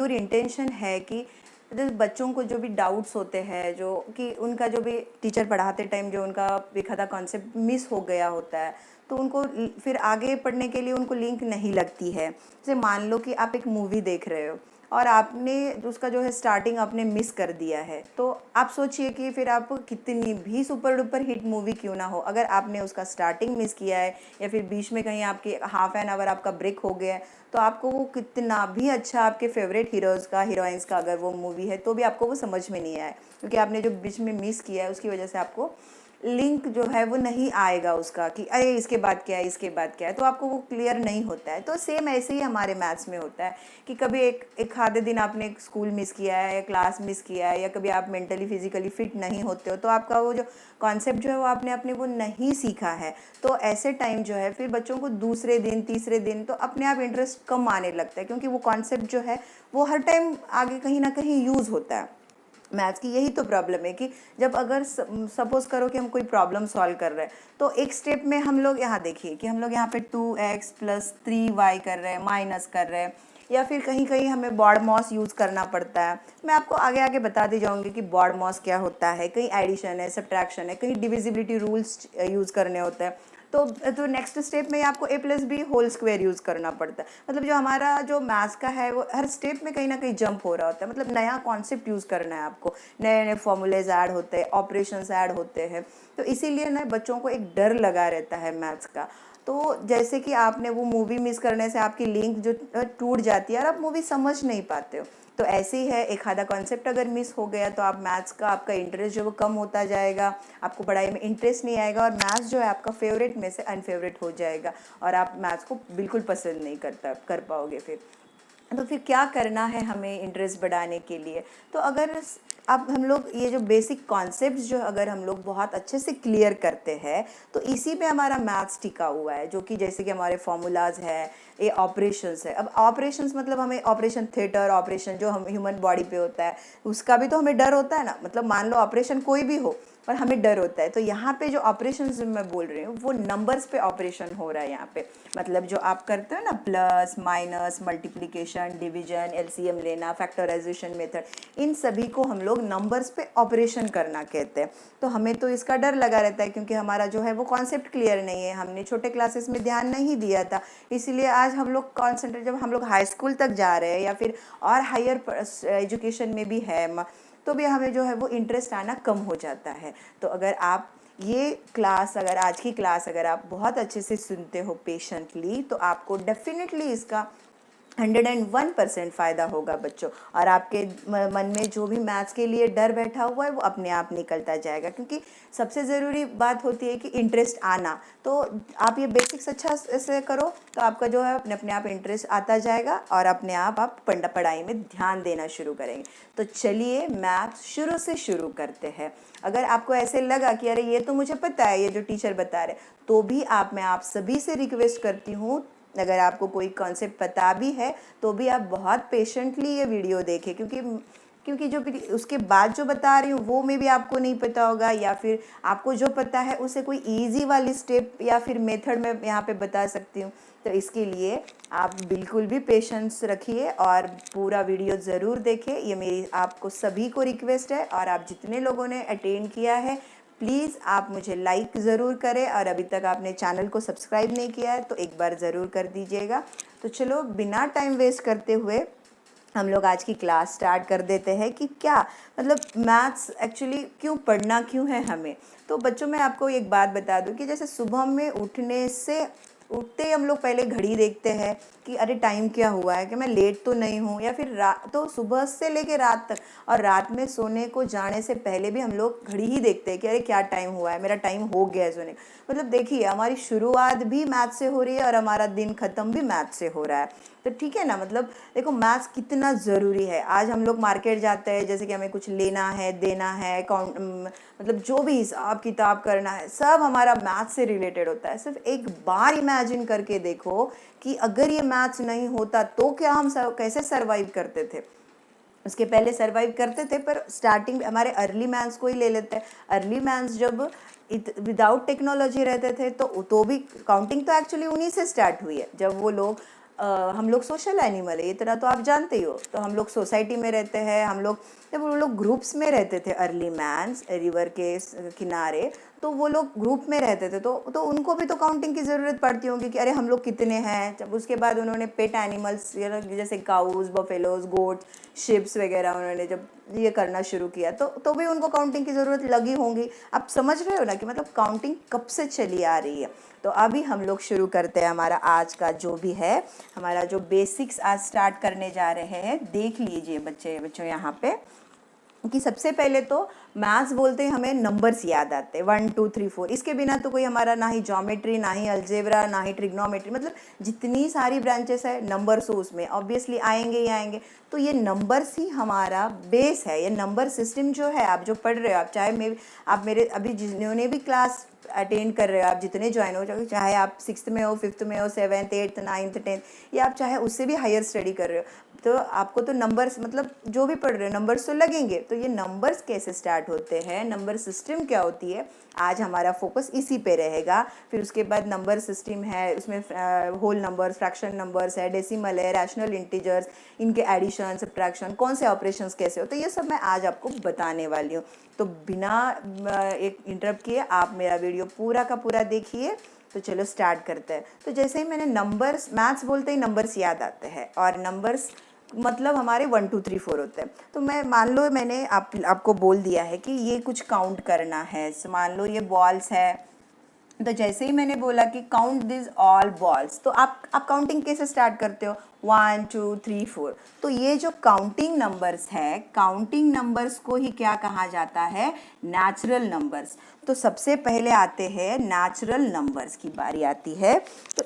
Pure intention है कि जैसे बच्चों को जो भी डाउट्स होते हैं, जो कि उनका जो भी टीचर पढ़ाते टाइम जो उनका एक आधा कॉन्सेप्ट मिस हो गया होता है, तो उनको फिर आगे पढ़ने के लिए उनको लिंक नहीं लगती है। जैसे मान लो कि आप एक मूवी देख रहे हो और आपने उसका जो है स्टार्टिंग आपने मिस कर दिया है, तो आप सोचिए कि फिर आप कितनी भी सुपर डुपर हिट मूवी क्यों ना हो, अगर आपने उसका स्टार्टिंग मिस किया है या फिर बीच में कहीं आपके हाफ एन आवर आपका ब्रेक हो गया है, तो आपको वो कितना भी अच्छा आपके फेवरेट हीरोज़ का हीरोइंस का अगर वो मूवी है तो भी आपको वो समझ में नहीं आए, क्योंकि आपने जो बीच में मिस किया है उसकी वजह से आपको लिंक जो है वो नहीं आएगा उसका, कि अरे इसके बाद क्या है, इसके बाद क्या है, तो आपको वो क्लियर नहीं होता है। तो सेम ऐसे ही हमारे मैथ्स में होता है कि कभी एक आधे दिन आपने स्कूल मिस किया है या क्लास मिस किया है या कभी आप मेंटली फिजिकली फिट नहीं होते हो, तो आपका वो जो कॉन्सेप्ट जो है वो आपने अपने वो नहीं सीखा है। तो ऐसे टाइम जो है फिर बच्चों को दूसरे दिन तीसरे दिन तो अपने आप इंटरेस्ट कम आने लगता है, क्योंकि वो कॉन्सेप्ट जो है वो हर टाइम आगे कहीं ना कहीं यूज़ होता है। मैथ्स की यही तो प्रॉब्लम है कि जब अगर सपोज करो कि हम कोई प्रॉब्लम सॉल्व कर रहे हैं, तो एक स्टेप में हम लोग यहाँ देखिए कि हम लोग यहाँ पे 2x + 3y कर रहे हैं, माइनस कर रहे हैं, या फिर कहीं कहीं हमें बॉड मॉस यूज़ करना पड़ता है। मैं आपको आगे आगे बता दी जाऊँगी कि बॉड मॉस क्या होता है, कहीं एडिशन है, सब्ट्रैक्शन है, कहीं डिविजिबिलिटी रूल्स यूज़ करने होते हैं। तो नेक्स्ट स्टेप में आपको a+b² यूज़ करना पड़ता है। मतलब जो हमारा जो मैथ्स का है वो हर स्टेप में कहीं ना कहीं जंप हो रहा होता है, मतलब नया कॉन्सेप्ट यूज़ करना है आपको, नए नए फॉर्मूलेज ऐड होते हैं, ऑपरेशंस ऐड होते हैं। तो इसीलिए ना बच्चों को एक डर लगा रहता है मैथ्स का। तो जैसे कि आपने वो मूवी मिस करने से आपकी लिंक जो टूट जाती है और आप मूवी समझ नहीं पाते हो, तो ऐसे ही है, एक आधा कॉन्सेप्ट अगर मिस हो गया तो आप मैथ्स का आपका इंटरेस्ट जो वो कम होता जाएगा, आपको पढ़ाई में इंटरेस्ट नहीं आएगा और मैथ्स जो है आपका फेवरेट में से अनफेवरेट हो जाएगा और आप मैथ्स को बिल्कुल पसंद नहीं कर पाओगे फिर। तो फिर क्या करना है हमें इंटरेस्ट बढ़ाने के लिए? तो अगर अब हम लोग ये जो बेसिक कॉन्सेप्ट्स जो अगर हम लोग बहुत अच्छे से क्लियर करते हैं, तो इसी पे हमारा मैथ्स टिका हुआ है, जो कि जैसे कि हमारे फॉर्मूलाज है, ये ऑपरेशंस है। अब ऑपरेशंस मतलब हमें ऑपरेशन थिएटर, ऑपरेशन जो हम ह्यूमन बॉडी पे होता है उसका भी तो हमें डर होता है ना, मतलब मान लो ऑपरेशन कोई भी हो और हमें डर होता है, तो यहाँ पे जो ऑपरेशन मैं बोल रही हूँ वो नंबर्स पे ऑपरेशन हो रहा है यहाँ पे। मतलब जो आप करते हो ना, plus minus multiplication division LCM लेना फैक्टराइजेशन मेथड, इन सभी को हम लोग नंबर्स पे ऑपरेशन करना कहते हैं। तो हमें तो इसका डर लगा रहता है क्योंकि हमारा जो है वो कॉन्सेप्ट क्लियर नहीं है, हमने छोटे क्लासेस में ध्यान नहीं दिया था। इसीलिए आज हम लोग कॉन्सेंट्रेट, जब हम लोग हाई स्कूल तक जा रहे हैं या फिर और हायर एजुकेशन में भी है, तो भी हमें जो है वो इंटरेस्ट आना कम हो जाता है। तो अगर आप ये क्लास, अगर आज की क्लास अगर आप बहुत अच्छे से सुनते हो पेशेंटली, तो आपको डेफिनेटली इसका 101% फ़ायदा होगा बच्चों, और आपके मन में जो भी मैथ्स के लिए डर बैठा हुआ है वो अपने आप निकलता जाएगा, क्योंकि सबसे ज़रूरी बात होती है कि इंटरेस्ट आना। तो आप ये बेसिक्स अच्छा से करो तो आपका जो है अपने आप इंटरेस्ट आता जाएगा और अपने आप पढ़ाई में ध्यान देना शुरू करेंगे। तो चलिए मैथ्स शुरू से शुरू करते हैं। अगर आपको ऐसे लगा कि अरे ये तो मुझे पता है, ये जो टीचर बता रहे, तो भी मैं आप सभी से रिक्वेस्ट करती हूँ, अगर आपको कोई कॉन्सेप्ट पता भी है तो भी आप बहुत पेशेंटली ये वीडियो देखें, क्योंकि जो उसके बाद जो बता रही हूँ वो में भी आपको नहीं पता होगा, या फिर आपको जो पता है उसे कोई इजी वाली स्टेप या फिर मेथड में यहाँ पे बता सकती हूँ। तो इसके लिए आप बिल्कुल भी पेशेंस रखिए और पूरा वीडियो ज़रूर देखें, ये मेरी आपको सभी को रिक्वेस्ट है। और आप जितने लोगों ने अटेंड किया है प्लीज़ आप मुझे लाइक ज़रूर करें, और अभी तक आपने चैनल को सब्सक्राइब नहीं किया है तो एक बार ज़रूर कर दीजिएगा। तो चलो बिना टाइम वेस्ट करते हुए हम लोग आज की क्लास स्टार्ट कर देते हैं कि क्या मतलब मैथ्स एक्चुअली क्यों पढ़ना क्यों है हमें। तो बच्चों मैं आपको एक बात बता दूं कि जैसे सुबह में उठते ही हम लोग पहले घड़ी देखते हैं कि अरे टाइम क्या हुआ है, कि मैं लेट तो नहीं हूँ, या फिर तो सुबह से लेके रात तक, और रात में सोने को जाने से पहले भी हम लोग घड़ी ही देखते हैं कि अरे क्या टाइम हुआ है, मेरा टाइम हो गया है सोने का। मतलब देखिए हमारी शुरुआत भी मैथ से हो रही है और हमारा दिन ख़त्म भी मैथ से हो रहा है। तो ठीक है ना, मतलब देखो मैथ्स कितना ज़रूरी है। आज हम लोग मार्केट जाते हैं, जैसे कि हमें कुछ लेना है, देना है, मतलब जो भी हिसाब किताब करना है सब हमारा मैथ्स से रिलेटेड होता है। सिर्फ एक बार इमेजिन करके देखो कि अगर ये मैथ्स नहीं होता तो क्या हम कैसे सर्वाइव करते थे। उसके पहले सर्वाइव करते थे, पर स्टार्टिंग हमारे अर्ली मैन्स को ही ले लेते हैं। अर्ली मैन्स जब विदाउट टेक्नोलॉजी रहते थे तो भी काउंटिंग तो एक्चुअली उन्हीं से स्टार्ट हुई है, जब वो लोग हम लोग सोशल एनिमल है, इतना तो आप जानते ही हो। तो हम लोग सोसाइटी में रहते हैं, हम लोग जब वो लोग ग्रुप्स में रहते थे अर्ली मैन्स रिवर के किनारे, तो वो लोग ग्रुप में रहते थे, तो उनको भी तो काउंटिंग की ज़रूरत पड़ती होगी कि अरे हम लोग कितने हैं। जब उसके बाद उन्होंने पेट एनिमल्स जैसे काउज, बफेलोज, गोट, शिप्स वगैरह उन्होंने जब ये करना शुरू किया, तो भी उनको काउंटिंग की ज़रूरत लगी होंगी। आप समझ रहे हो ना कि मतलब काउंटिंग कब से चली आ रही है। तो अभी हम लोग शुरू करते हैं हमारा आज का जो भी है, हमारा जो बेसिक्स आज स्टार्ट करने जा रहे हैं। देख लीजिए बच्चों यहाँ पे कि सबसे पहले तो मैथ्स बोलते हैं हमें नंबर्स याद आते हैं 1 2 3 4। इसके बिना तो कोई हमारा ना ही ज्योमेट्री, ना ही अलजेब्रा, ना ही ट्रिग्नोमेट्री, मतलब जितनी सारी ब्रांचेस है नंबर्स उसमें ऑब्वियसली आएंगे ही आएंगे। तो ये नंबर्स ही हमारा बेस है। ये नंबर सिस्टम जो है आप जो पढ़ रहे हो, आप चाहे आप मेरे अभी जिन्होंने भी क्लास अटेंड कर रहे हो, आप जितने ज्वाइन हो, चाहे आप 6th में हो, 5th में हो, 7th 8th 9th 10th, या आप चाहे उससे भी हायर स्टडी कर रहे हो, तो आपको तो नंबर्स मतलब जो भी पढ़ रहे हो नंबर्स तो लगेंगे। तो ये नंबर्स कैसे स्टार्ट होते हैं, नंबर सिस्टम क्या होती है, आज हमारा फोकस इसी पे रहेगा। फिर उसके बाद नंबर सिस्टम है, उसमें होल नंबर्स, फ्रैक्शन नंबर्स है, डेसिमल है, रैशनल इंटीजर्स, इनके एडिशन, सब्ट्रैक्शन, कौन से ऑपरेशंस कैसे होते हैं, ये सब मैं आज आपको बताने वाली हूँ। तो बिना एक इंटरप्ट किए आप मेरा वीडियो पूरा का पूरा देखिए। तो चलो स्टार्ट करते हैं। तो जैसे ही मैंने नंबर्स, मैथ्स बोलते ही नंबर्स याद आते हैं, और नंबर्स मतलब हमारे 1 2 3 4 होते हैं। तो मैं मान लो मैंने आपको बोल दिया है कि ये कुछ काउंट करना है। मान लो ये बॉल्स है, तो जैसे ही मैंने बोला कि काउंट दिस ऑल बॉल्स, तो आप काउंटिंग कैसे स्टार्ट करते हो, 1 2 3 4। तो ये जो काउंटिंग नंबर्स है, काउंटिंग नंबर्स को ही क्या कहा जाता है, नेचुरल नंबर्स। तो सबसे पहले आते हैं नेचुरल नंबर्स की बारी आती है। तो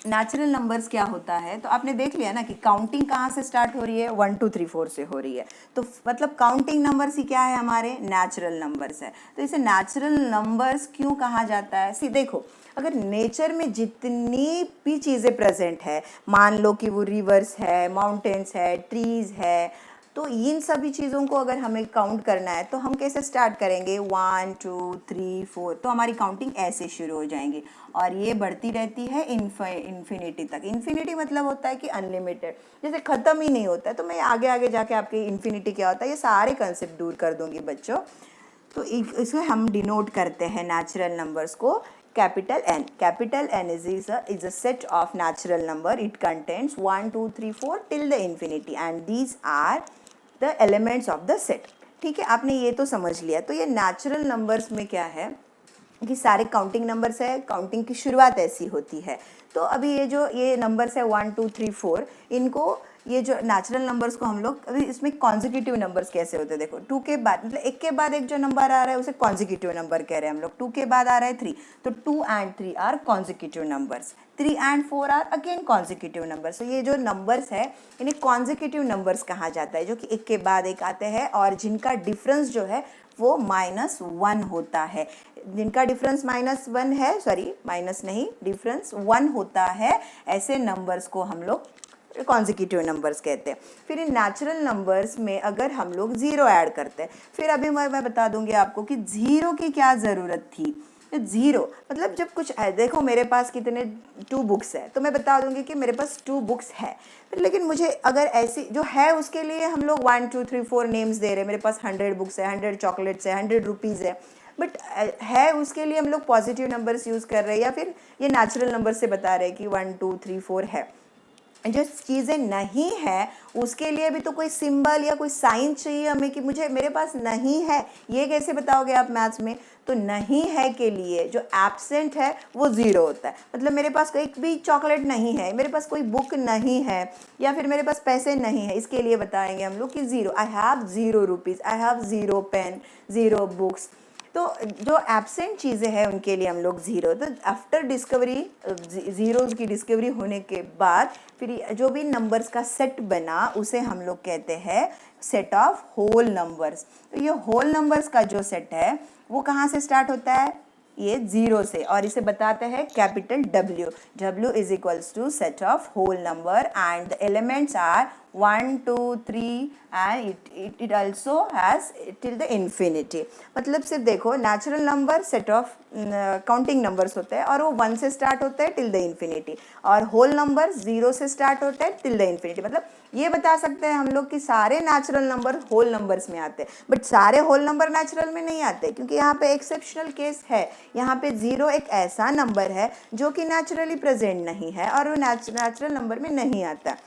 नेचुरल नंबर्स क्या होता है, तो आपने देख लिया ना कि काउंटिंग कहाँ से स्टार्ट हो रही है, 1 2 3 4 से हो रही है। तो मतलब काउंटिंग नंबर्स ही क्या है, हमारे नेचुरल नंबर्स है। तो इसे नेचुरल नंबर्स क्यों कहा जाता है, सी देखो, अगर नेचर में जितनी भी चीज़ें प्रेजेंट है, मान लो कि वो रिवर्स है, माउंटेन्स है, ट्रीज है, तो इन सभी चीज़ों को अगर हमें काउंट करना है तो हम कैसे स्टार्ट करेंगे, 1 2 3 4। तो हमारी काउंटिंग ऐसे शुरू हो जाएंगी और ये बढ़ती रहती है इन्फिनिटी तक। इन्फिनिटी मतलब होता है कि अनलिमिटेड, जैसे ख़त्म ही नहीं होता है। तो मैं आगे आगे जाके आपके इन्फिनिटी क्या होता है ये सारे कंसेप्ट दूर कर दूंगी बच्चों। तो इसे हम डिनोट करते हैं नेचुरल नंबर्स को capital N. Capital N is a set of natural number. It contains 1 2 3 4 till the infinity, and these are the elements of the set. ठीक है, आपने ये तो समझ लिया। तो ये नेचुरल नंबर्स में क्या है कि सारे काउंटिंग नंबर्स है, काउंटिंग की शुरुआत ऐसी होती है। तो अभी ये नंबर्स है 1 2 3 4, इनको ये जो नेचुरल नंबर्स को हम लोग अभी इसमें कॉन्जिक्यूटिव नंबर्स कैसे होते हैं, देखो 2 के बाद मतलब एक के बाद एक जो नंबर आ रहा है उसे कॉन्जिक्यूटिव नंबर कह रहे हैं हम लोग। 2 के बाद आ रहा है 3, तो 2 and 3 are consecutive numbers, 3 and 4 are again consecutive numbers. तो ये जो नंबर्स है इन्हें कॉन्जिक्यूटिव नंबर्स कहा जाता है, जो कि एक के बाद एक आते हैं और जिनका डिफरेंस जो है वो -1 होता है। जिनका डिफरेंस -1 है, सॉरी माइनस नहीं, डिफरेंस 1 होता है, ऐसे नंबर्स को हम लोग कॉन्जिक्यूटिव नंबर्स कहते हैं। फिर इन नेचुरल नंबर्स में अगर हम लोग 0 ऐड करते हैं, फिर अभी मैं बता दूंगी आपको कि 0 की क्या ज़रूरत थी। तो 0 मतलब जब कुछ है, देखो मेरे पास कितने 2 बुक्स है, तो मैं बता दूंगी कि मेरे पास 2 बुक्स है, लेकिन मुझे अगर ऐसी जो है उसके लिए हम लोग 1 2 3 4 नेम्स दे रहे हैं। मेरे पास 100 बुक्स है, 100 चॉकलेट्स है, 100 रुपीज़ है, बट है उसके लिए हम लोग पॉजिटिव नंबर्स यूज़ कर रहे हैं, या फिर ये नेचुरल नंबर से बता रहे हैं कि 1 2 3 4 है। जो चीज़ें नहीं है उसके लिए भी तो कोई सिंबल या कोई साइन चाहिए हमें कि मेरे पास नहीं है। ये कैसे बताओगे आप मैथ्स में, तो नहीं है के लिए जो एब्सेंट है वो 0 होता है। मतलब मेरे पास एक भी चॉकलेट नहीं है, मेरे पास कोई बुक नहीं है, या फिर मेरे पास पैसे नहीं है, इसके लिए बताएंगे हम लोग कि 0, I have 0 rupees, I have 0 pen, 0 books. तो जो एब्सेंट चीज़ें हैं उनके लिए हम लोग 0। तो आफ्टर डिस्कवरी, ज़ीरोज़ की डिस्कवरी होने के बाद फिर जो भी नंबर्स का सेट बना उसे हम लोग कहते हैं सेट ऑफ होल नंबर्स। तो ये होल नंबर्स का जो सेट है वो कहाँ से स्टार्ट होता है, ये 0 से, और इसे बताते हैं capital W. W is equals to set of whole number and the elements are 1 2 3 and it also has till the infinity. मतलब सिर्फ देखो natural number set of counting numbers होते हैं और वो 1 से स्टार्ट होते हैं टिल द इन्फिनिटी, और होल नंबर 0 से स्टार्ट होते हैं टिल द इन्फिनिटी। मतलब ये बता सकते हैं हम लोग कि सारे नेचुरल नंबर होल नंबर्स में आते हैं, बट सारे होल नंबर नेचुरल में नहीं आते, क्योंकि यहाँ पे एक्सेप्शनल केस है। यहाँ पे 0 एक ऐसा नंबर है जो कि नेचुरली प्रेजेंट नहीं है और वो नेचुरल नंबर में नहीं आता।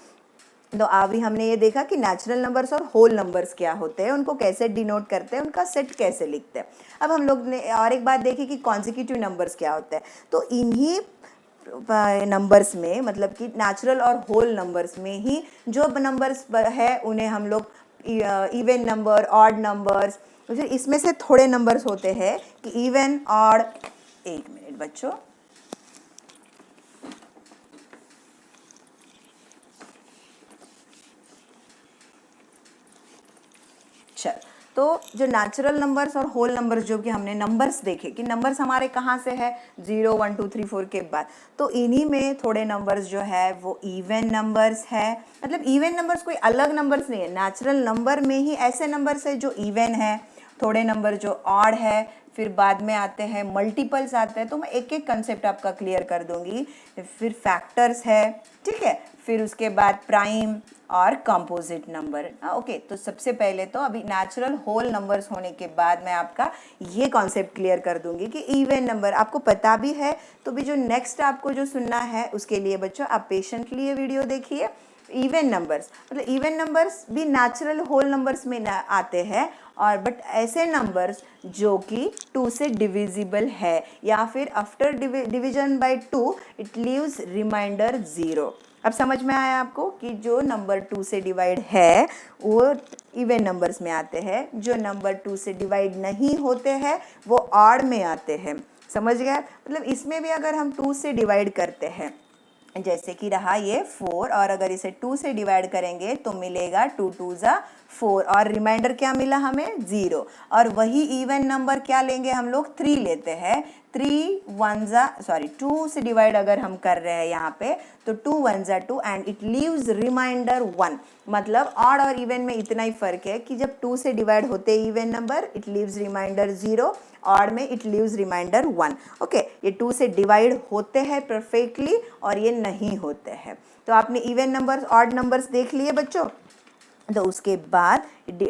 तो अभी हमने ये देखा कि नेचुरल नंबर्स और होल नंबर्स क्या होते हैं, उनको कैसे डिनोट करते हैं, उनका सेट कैसे लिखते हैं। अब हम लोग ने और एक बात देखी कि कॉन्जिक्यूटिव नंबर्स क्या होते हैं। तो इन्हीं नंबर्स में, मतलब कि नेचुरल और होल नंबर्स में ही जो नंबर्स है उन्हें हम लोग इवन नंबर, ऑड नंबर्स, फिर इसमें से थोड़े नंबर्स होते हैं कि इवन, ऑड। एक मिनट बच्चों, चल, तो जो नेचुरल नंबर्स और होल नंबर्स जो कि हमने नंबर्स देखे कि नंबर्स हमारे कहाँ से है 0 1 2 3 4 के बाद, तो इन्हीं में थोड़े नंबर्स जो है वो इवन नंबर्स है। मतलब इवन नंबर्स कोई अलग नंबर्स नहीं है, नेचुरल नंबर में ही ऐसे नंबर्स है जो इवन है, थोड़े नंबर जो ऑड है, फिर बाद में आते हैं मल्टीपल्स आते हैं। तो मैं एक एक कंसेप्ट आपका क्लियर कर दूंगी। फिर फैक्टर्स है, ठीक है, फिर उसके बाद प्राइम और कंपोजिट नंबर। ओके, तो सबसे पहले तो अभी नेचुरल होल नंबर्स होने के बाद मैं आपका ये कॉन्सेप्ट क्लियर कर दूंगी कि इवन नंबर आपको पता भी है, तो भी जो नेक्स्ट आपको जो सुनना है उसके लिए बच्चों आप पेशेंटली ये वीडियो देखिए। इवन नंबर्स मतलब इवन नंबर्स भी नेचुरल होल नंबर्स में आते हैं, और बट ऐसे नंबर्स जो कि 2 से डिविजिबल है, या फिर after division by 2 it leaves remainder 0। अब समझ में आया आपको कि जो नंबर 2 से डिवाइड है वो इवन नंबर्स में आते हैं, जो नंबर 2 से डिवाइड नहीं होते हैं वो ऑड में आते हैं। समझ गया? मतलब इसमें भी अगर हम 2 से डिवाइड करते हैं, जैसे कि रहा ये 4, और अगर इसे 2 से डिवाइड करेंगे तो मिलेगा 2 2 ज़ा 4, और रिमाइंडर क्या मिला हमें 0। और वही इवन नंबर क्या लेंगे हम लोग 3 लेते हैं। 2 से डिवाइड अगर हम कर रहे हैं यहाँ पे तो 2 1 ज़ा 2 एंड इट लीव्स रिमाइंडर 1। मतलब ऑड और इवन में इतना ही फर्क है कि जब 2 से डिवाइड होते हैं even number it leaves remainder 0, odd में इट लीव्स रिमाइंडर 1। ओके, ये 2 से डिवाइड होते हैं परफेक्टली और ये नहीं होते हैं। तो आपने इवन नंबर्स, ऑड नंबर्स देख लिए बच्चों। तो उसके बाद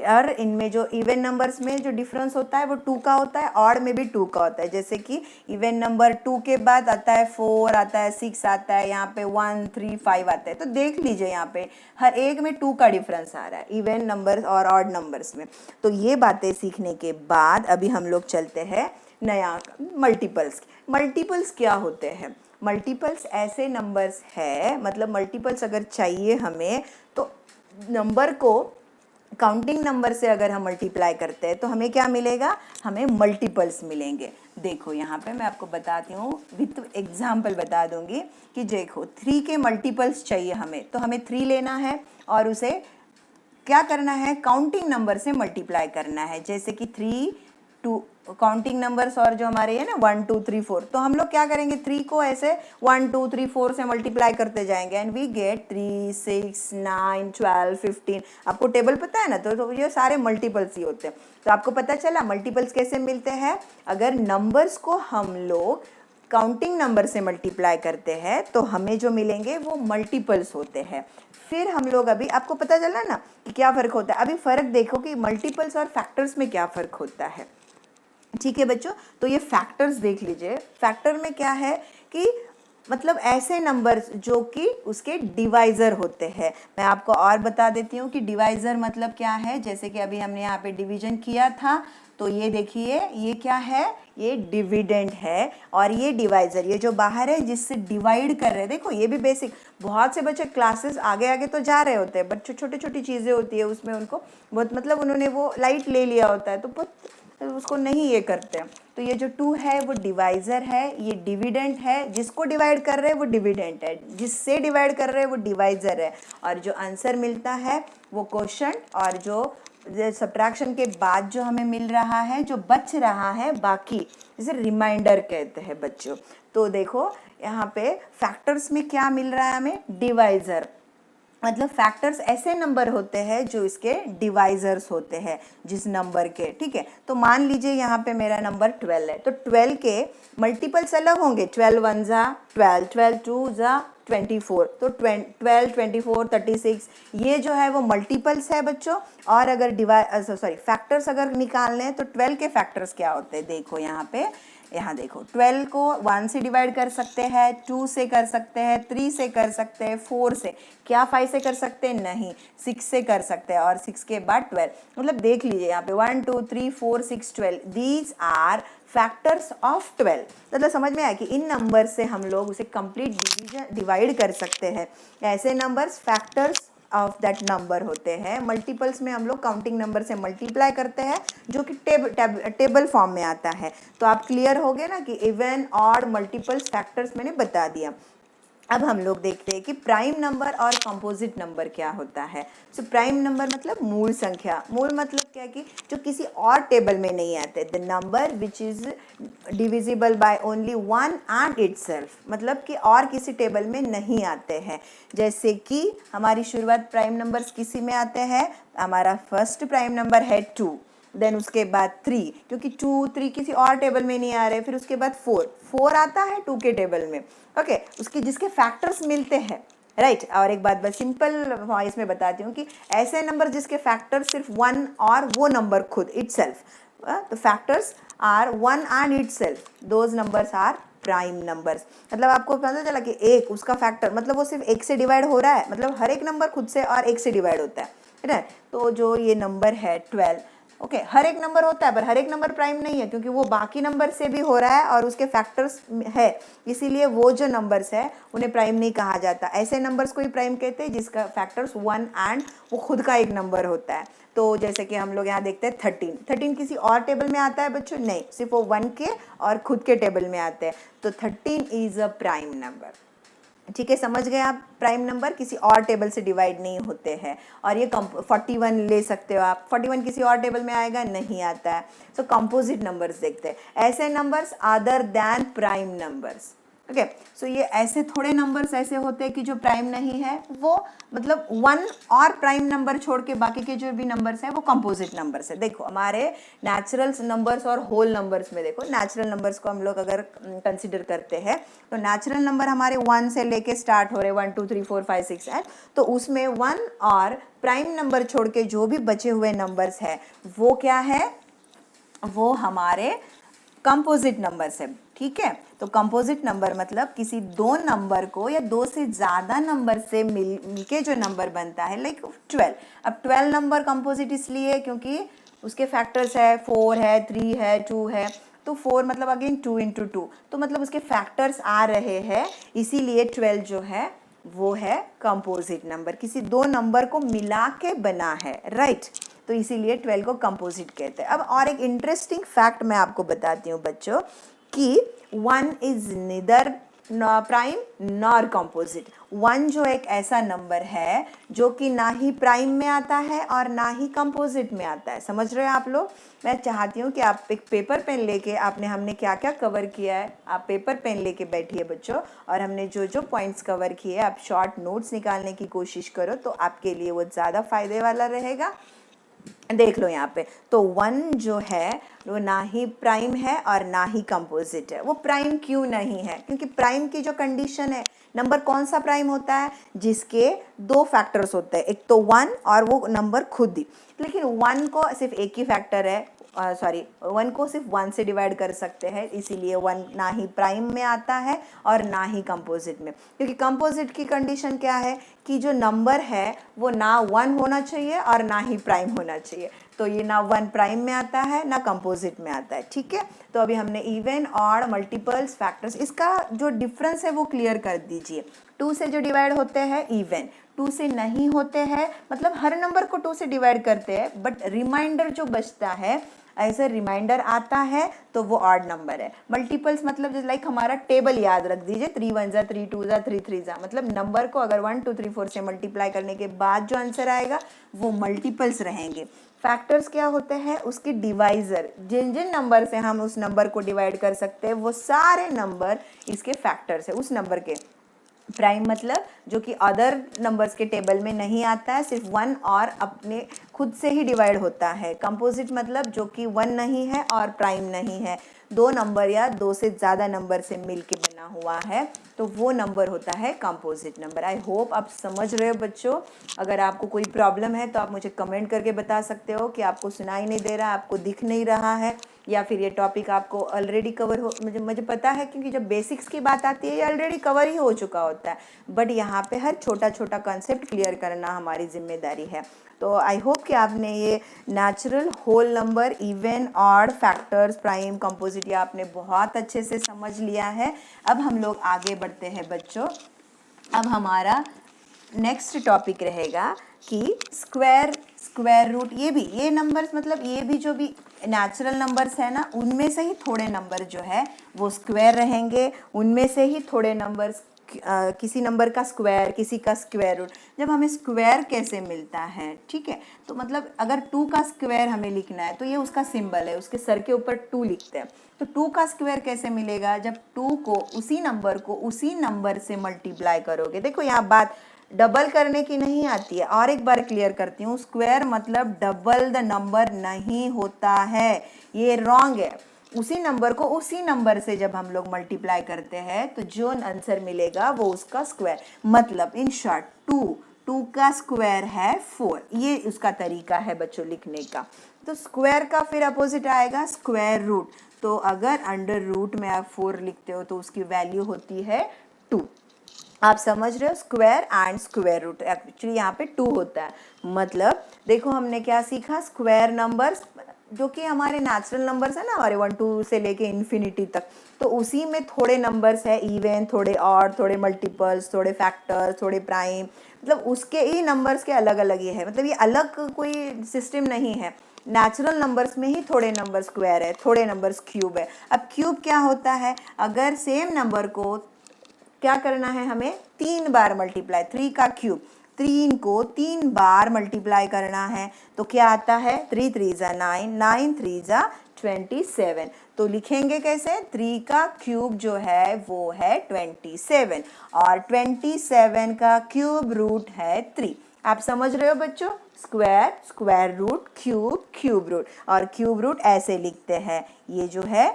और इनमें जो इवन नंबर्स में जो डिफरेंस होता है वो 2 का होता है, ऑड में भी 2 का होता है। जैसे कि इवन नंबर 2 के बाद आता है 4, आता है 6, आता है यहाँ पे 1 3 5 आता है। तो देख लीजिए यहाँ पे हर एक में 2 का डिफरेंस आ रहा है इवन नंबर्स और ऑड नंबर्स में। तो ये बातें सीखने के बाद अभी हम लोग चलते हैं नया मल्टीपल्स। मल्टीपल्स क्या होते हैं? मल्टीपल्स ऐसे नंबर्स है, मतलब मल्टीपल्स अगर चाहिए हमें तो नंबर को काउंटिंग नंबर से अगर हम मल्टीप्लाई करते हैं तो हमें क्या मिलेगा? हमें मल्टीपल्स मिलेंगे। देखो यहाँ पे मैं आपको बताती हूँ, विथ एग्जाम्पल बता दूंगी कि देखो 3 के मल्टीपल्स चाहिए हमें, तो हमें 3 लेना है और उसे क्या करना है? काउंटिंग नंबर से मल्टीप्लाई करना है। जैसे कि 3 2 काउंटिंग नंबर्स और जो हमारे है ना 1 2 3 4, तो हम लोग क्या करेंगे 3 को ऐसे 1 2 3 4 से मल्टीप्लाई करते जाएंगे एंड वी गेट 3 6 9 12 15। आपको टेबल पता है ना? तो ये सारे मल्टीपल्स ही होते हैं। तो आपको पता चला मल्टीपल्स कैसे मिलते हैं? अगर नंबर्स को हम लोग काउंटिंग नंबर से मल्टीप्लाई करते हैं तो हमें जो मिलेंगे वो मल्टीपल्स होते हैं। फिर हम लोग अभी आपको पता चला ना कि क्या फ़र्क होता है। अभी फ़र्क देखो कि मल्टीपल्स और फैक्टर्स में क्या फ़र्क होता है। ठीक है बच्चों, तो ये फैक्टर्स देख लीजिए। फैक्टर में क्या है कि मतलब ऐसे नंबर्स जो कि उसके डिवाइज़र होते हैं। मैं आपको और बता देती हूँ कि डिवाइज़र मतलब क्या है। जैसे कि अभी हमने यहाँ पे डिवीजन किया था, तो ये देखिए ये क्या है? ये डिविडेंड है। और ये डिवाइज़र, ये जो बाहर है जिससे डिवाइड कर रहे हैं, देखो ये भी बेसिक। बहुत से बच्चे क्लासेस आगे आगे तो जा रहे होते हैं, बट छोटी छोटी चीज़ें होती है उसमें उनको बहुत मतलब उन्होंने वो लाइट ले लिया होता है, तो बहुत उसको नहीं ये करते हैं। तो ये जो 2 है वो डिवाइज़र है, ये डिविडेंड है। जिसको डिवाइड कर रहे हैं वो डिविडेंड है, जिससे डिवाइड कर रहे हैं वो डिवाइज़र है। और जो आंसर मिलता है वो क्वोशंट, और जो सब्ट्रैक्शन के बाद जो हमें मिल रहा है, जो बच रहा है बाकी, जिसे रिमाइंडर कहते हैं बच्चों। तो देखो यहाँ पे फैक्टर्स में क्या मिल रहा है हमें? डिवाइज़र। मतलब फैक्टर्स ऐसे नंबर होते हैं जो इसके डिवाइजर्स होते हैं जिस नंबर के, ठीक है। तो मान लीजिए यहाँ पे मेरा नंबर 12 है, तो 12 के मल्टीपल्स अलग होंगे, 12 1 जा 12, 12 2 जा 24, तो 12 24 36 ये जो है वो मल्टीपल्स है बच्चों। और अगर फैक्टर्स अगर निकालने हैं तो 12 के फैक्टर्स क्या होते हैं, देखो यहाँ पे, यहाँ देखो 12 को 1 से डिवाइड कर सकते हैं, 2 से कर सकते हैं, 3 से कर सकते हैं, 4 से, क्या 5 से कर सकते हैं, नहीं, 6 से कर सकते हैं, और 6 के बाद 12, मतलब देख लीजिए यहाँ पे 1 2 3 4 6 12, दीज आर फैक्टर्स ऑफ 12। मतलब समझ में आया कि इन नंबर से हम लोग उसे कंप्लीट डिवाइड कर सकते हैं। ऐसे numbers factors of that number होते हैं। मल्टीपल्स में हम लोग काउंटिंग नंबर से मल्टीप्लाई करते हैं जो कि टेबल फॉर्म में आता है। तो आप क्लियर हो गए ना कि इवन ऑड मल्टीपल्स फैक्टर्स मैंने बता दिया। अब हम लोग देखते हैं कि प्राइम नंबर और कंपोजिट नंबर क्या होता है। सो प्राइम नंबर मतलब मूल संख्या, मूल मतलब क्या कि जो किसी और टेबल में नहीं आते, the number which is divisible by only one and itself, मतलब कि और किसी टेबल में नहीं आते हैं। जैसे कि हमारी शुरुआत प्राइम नंबर्स किसी में आते हैं, हमारा फर्स्ट प्राइम नंबर है 2, देन उसके बाद 3, क्योंकि 2 3 किसी और टेबल में नहीं आ रहे, फिर उसके बाद 4 आता है 2 के टेबल में, ओके, उसके जिसके फैक्टर्स मिलते हैं, राइट। और एक बात बस सिंपल वॉइस में बताती हूँ कि ऐसे नंबर जिसके फैक्टर्स सिर्फ 1 और वो नंबर खुद इटसेल्फ, तो factors are 1 and itself, those numbers are prime numbers. मतलब आपको पता चला कि एक उसका फैक्टर मतलब वो सिर्फ 1 से डिवाइड हो रहा है, मतलब हर एक नंबर खुद से और 1 से डिवाइड होता है ना। तो जो ये नंबर है 12, ओके, हर एक नंबर होता है पर हर एक नंबर प्राइम नहीं है, क्योंकि वो बाकी नंबर से भी हो रहा है और उसके फैक्टर्स है, इसीलिए वो जो नंबर्स है उन्हें प्राइम नहीं कहा जाता। ऐसे नंबर्स को ही प्राइम कहते हैं जिसका फैक्टर्स 1 एंड वो खुद का एक नंबर होता है। तो जैसे कि हम लोग यहाँ देखते हैं 13 किसी और टेबल में आता है बच्चों, नहीं, सिर्फ वो 1 के और खुद के टेबल में आते हैं, तो 13 इज अ प्राइम नंबर। ठीक है, समझ गए आप, प्राइम नंबर किसी और टेबल से डिवाइड नहीं होते हैं। और ये 41 ले सकते हो आप, 41 किसी और टेबल में आएगा, नहीं आता है। सो कंपोजिट नंबर्स देखते हैं, ऐसे numbers other than prime numbers, okay. So ये ऐसे थोड़े नंबर्स ऐसे होते हैं कि जो प्राइम नहीं है, वो मतलब 1 और प्राइम नंबर छोड़ के बाकी के जो भी नंबर्स हैं वो कंपोजिट नंबर्स है। देखो हमारे नेचुरल नंबर्स और होल नंबर्स में, देखो नेचुरल नंबर्स को हम लोग अगर कंसिडर करते हैं तो नेचुरल नंबर हमारे 1 से लेके स्टार्ट हो रहे, 1 2 3 4 5 6 8, तो उसमें 1 और प्राइम नंबर छोड़ के जो भी बचे हुए नंबर्स है वो क्या है, वो हमारे कंपोजिट नंबर्स है। ठीक है, तो कंपोजिट नंबर मतलब किसी दो नंबर को या दो से ज़्यादा नंबर से मिलके जो नंबर बनता है, लाइक 12। अब 12 नंबर कंपोजिट इसलिए क्योंकि उसके फैक्टर्स है, 4 है, 3 है, 2 है, तो 4 मतलब अगेन 2 × 2, तो मतलब उसके फैक्टर्स आ रहे हैं, इसीलिए 12 जो है वो है कंपोजिट नंबर, किसी दो नंबर को मिला के बना है, राइट। तो इसीलिए 12 को कंपोजिट कहते हैं। अब और एक इंटरेस्टिंग फैक्ट मैं आपको बताती हूँ बच्चों कि 1 इज निदर प्राइम नॉर कंपोजिट। 1 जो एक ऐसा नंबर है जो कि ना ही प्राइम में आता है और ना ही कंपोजिट में आता है। समझ रहे हैं आप लोग? मैं चाहती हूँ कि आप एक पेपर पेन लेके, हमने क्या क्या कवर किया है, आप पेपर पेन लेके बैठिए बच्चों, और हमने जो जो पॉइंट्स कवर किए आप शॉर्ट नोट्स निकालने की कोशिश करो, तो आपके लिए वो ज़्यादा फायदे वाला रहेगा। देख लो यहाँ पे, तो 1 जो है वो ना ही प्राइम है और ना ही कंपोजिट है। वो प्राइम क्यों नहीं है? क्योंकि प्राइम की जो कंडीशन है, नंबर कौन सा प्राइम होता है? जिसके दो फैक्टर्स होते हैं, एक तो 1 और वो नंबर खुद ही। लेकिन 1 को सिर्फ एक ही फैक्टर है, 1 को सिर्फ 1 से डिवाइड कर सकते हैं, इसीलिए 1 ना ही प्राइम में आता है और ना ही कंपोजिट में। क्योंकि कंपोजिट की कंडीशन क्या है कि जो नंबर है वो ना 1 होना चाहिए और ना ही प्राइम होना चाहिए। तो ये ना 1 प्राइम में आता है ना कंपोजिट में आता है। ठीक है, तो अभी हमने इवन ऑड मल्टीपल्स फैक्टर्स, इसका जो डिफरेंस है वो क्लियर कर दीजिए। 2 से जो डिवाइड होते हैं इवन, 2 से नहीं होते हैं, मतलब हर नंबर को 2 से डिवाइड करते हैं, बट रिमाइंडर जो बचता है, ऐसे रिमाइंडर आता है तो वो ऑड नंबर है। मल्टीपल्स मतलब जैसे लाइक हमारा टेबल याद रख दीजिए, 3 1 जा 3 2 जा 3 3 जा, मतलब नंबर को अगर 1 2 3 4 से मल्टीप्लाई करने के बाद जो आंसर आएगा वो मल्टीपल्स रहेंगे। फैक्टर्स क्या होते हैं? उसके डिवाइजर, जिन जिन नंबर से हम उस नंबर को डिवाइड कर सकते हैं वो सारे नंबर इसके फैक्टर्स है उस नंबर के। प्राइम मतलब जो कि अदर नंबर्स के टेबल में नहीं आता है, सिर्फ 1 और अपने खुद से ही डिवाइड होता है। कंपोजिट मतलब जो कि 1 नहीं है और प्राइम नहीं है, दो नंबर या दो से ज़्यादा नंबर से मिलके बना हुआ है, तो वो नंबर होता है कंपोजिट नंबर। आई होप आप समझ रहे हो बच्चों। अगर आपको कोई प्रॉब्लम है तो आप मुझे कमेंट करके बता सकते हो कि आपको सुनाई नहीं दे रहा, आपको दिख नहीं रहा है, या फिर ये टॉपिक आपको ऑलरेडी कवर हो। मुझे पता है, क्योंकि जब बेसिक्स की बात आती है ये ऑलरेडी कवर ही हो चुका होता है, बट यहाँ पे हर छोटा छोटा कॉन्सेप्ट क्लियर करना हमारी जिम्मेदारी है। तो आई होप कि आपने ये natural, whole number, even, odd, factors, prime, composite, ये आपने बहुत अच्छे से समझ लिया है। अब हम लोग आगे बढ़ते हैं बच्चों। अब हमारा नेक्स्ट टॉपिक रहेगा कि स्क्वायर रूट। ये नंबर्स मतलब ये भी जो भी नेचुरल नंबर्स है ना, उनमें से ही थोड़े नंबर जो है वो स्क्वायर रहेंगे, उनमें से ही थोड़े नंबर्स किसी नंबर का स्क्वायर, किसी का स्क्वायर रूट। जब हमें स्क्वायर कैसे मिलता है, ठीक है, तो मतलब अगर 2 का स्क्वायर हमें लिखना है तो ये उसका सिंबल है, उसके सर के ऊपर 2 लिखते हैं। तो 2 का स्क्वायर कैसे मिलेगा? जब 2 को उसी नंबर से मल्टीप्लाई करोगे। देखो यहाँ बात डबल करने की नहीं आती है, और एक बार क्लियर करती हूँ, स्क्वायर मतलब डबल द नंबर नहीं होता है, ये रॉन्ग है। उसी नंबर को उसी नंबर से जब हम लोग मल्टीप्लाई करते हैं तो जो आंसर मिलेगा वो उसका स्क्वायर, मतलब इन शॉर्ट 2 का स्क्वायर है 4, ये उसका तरीका है बच्चों लिखने का। तो स्क्वायर का फिर अपोजिट आएगा स्क्वायर रूट। तो अगर अंडर रूट में आप 4 लिखते हो तो उसकी वैल्यू होती है 2। आप समझ रहे हो, square and square root, actually यहाँ पे 2 होता है। मतलब देखो हमने क्या सीखा, स्क्वायर नंबर्स जो कि हमारे नेचुरल नंबर्स है ना, हमारे 1 2 से लेके इन्फिनिटी तक, तो उसी में थोड़े नंबर्स है इवन, थोड़े ऑड, थोड़े मल्टीपल्स, थोड़े फैक्टर्स, थोड़े प्राइम, मतलब उसके ही नंबर्स के अलग अलग ये है। मतलब ये अलग कोई सिस्टम नहीं है, नेचुरल नंबर्स में ही थोड़े नंबर स्क्वायर है, थोड़े नंबर्स क्यूब है। अब क्यूब क्या होता है? अगर सेम नंबर को क्या करना है, हमें 3 बार मल्टीप्लाई, 3 का क्यूब, 3 को 3 बार मल्टीप्लाई करना है, तो क्या आता है, 3 3 जा 9, 9 3 जा 27। तो लिखेंगे कैसे? 3 का क्यूब जो है वो है 27, और 27 का क्यूब रूट है 3। आप समझ रहे हो बच्चों, स्क्वायर रूट, क्यूब रूट, और क्यूब रूट ऐसे लिखते हैं, ये जो है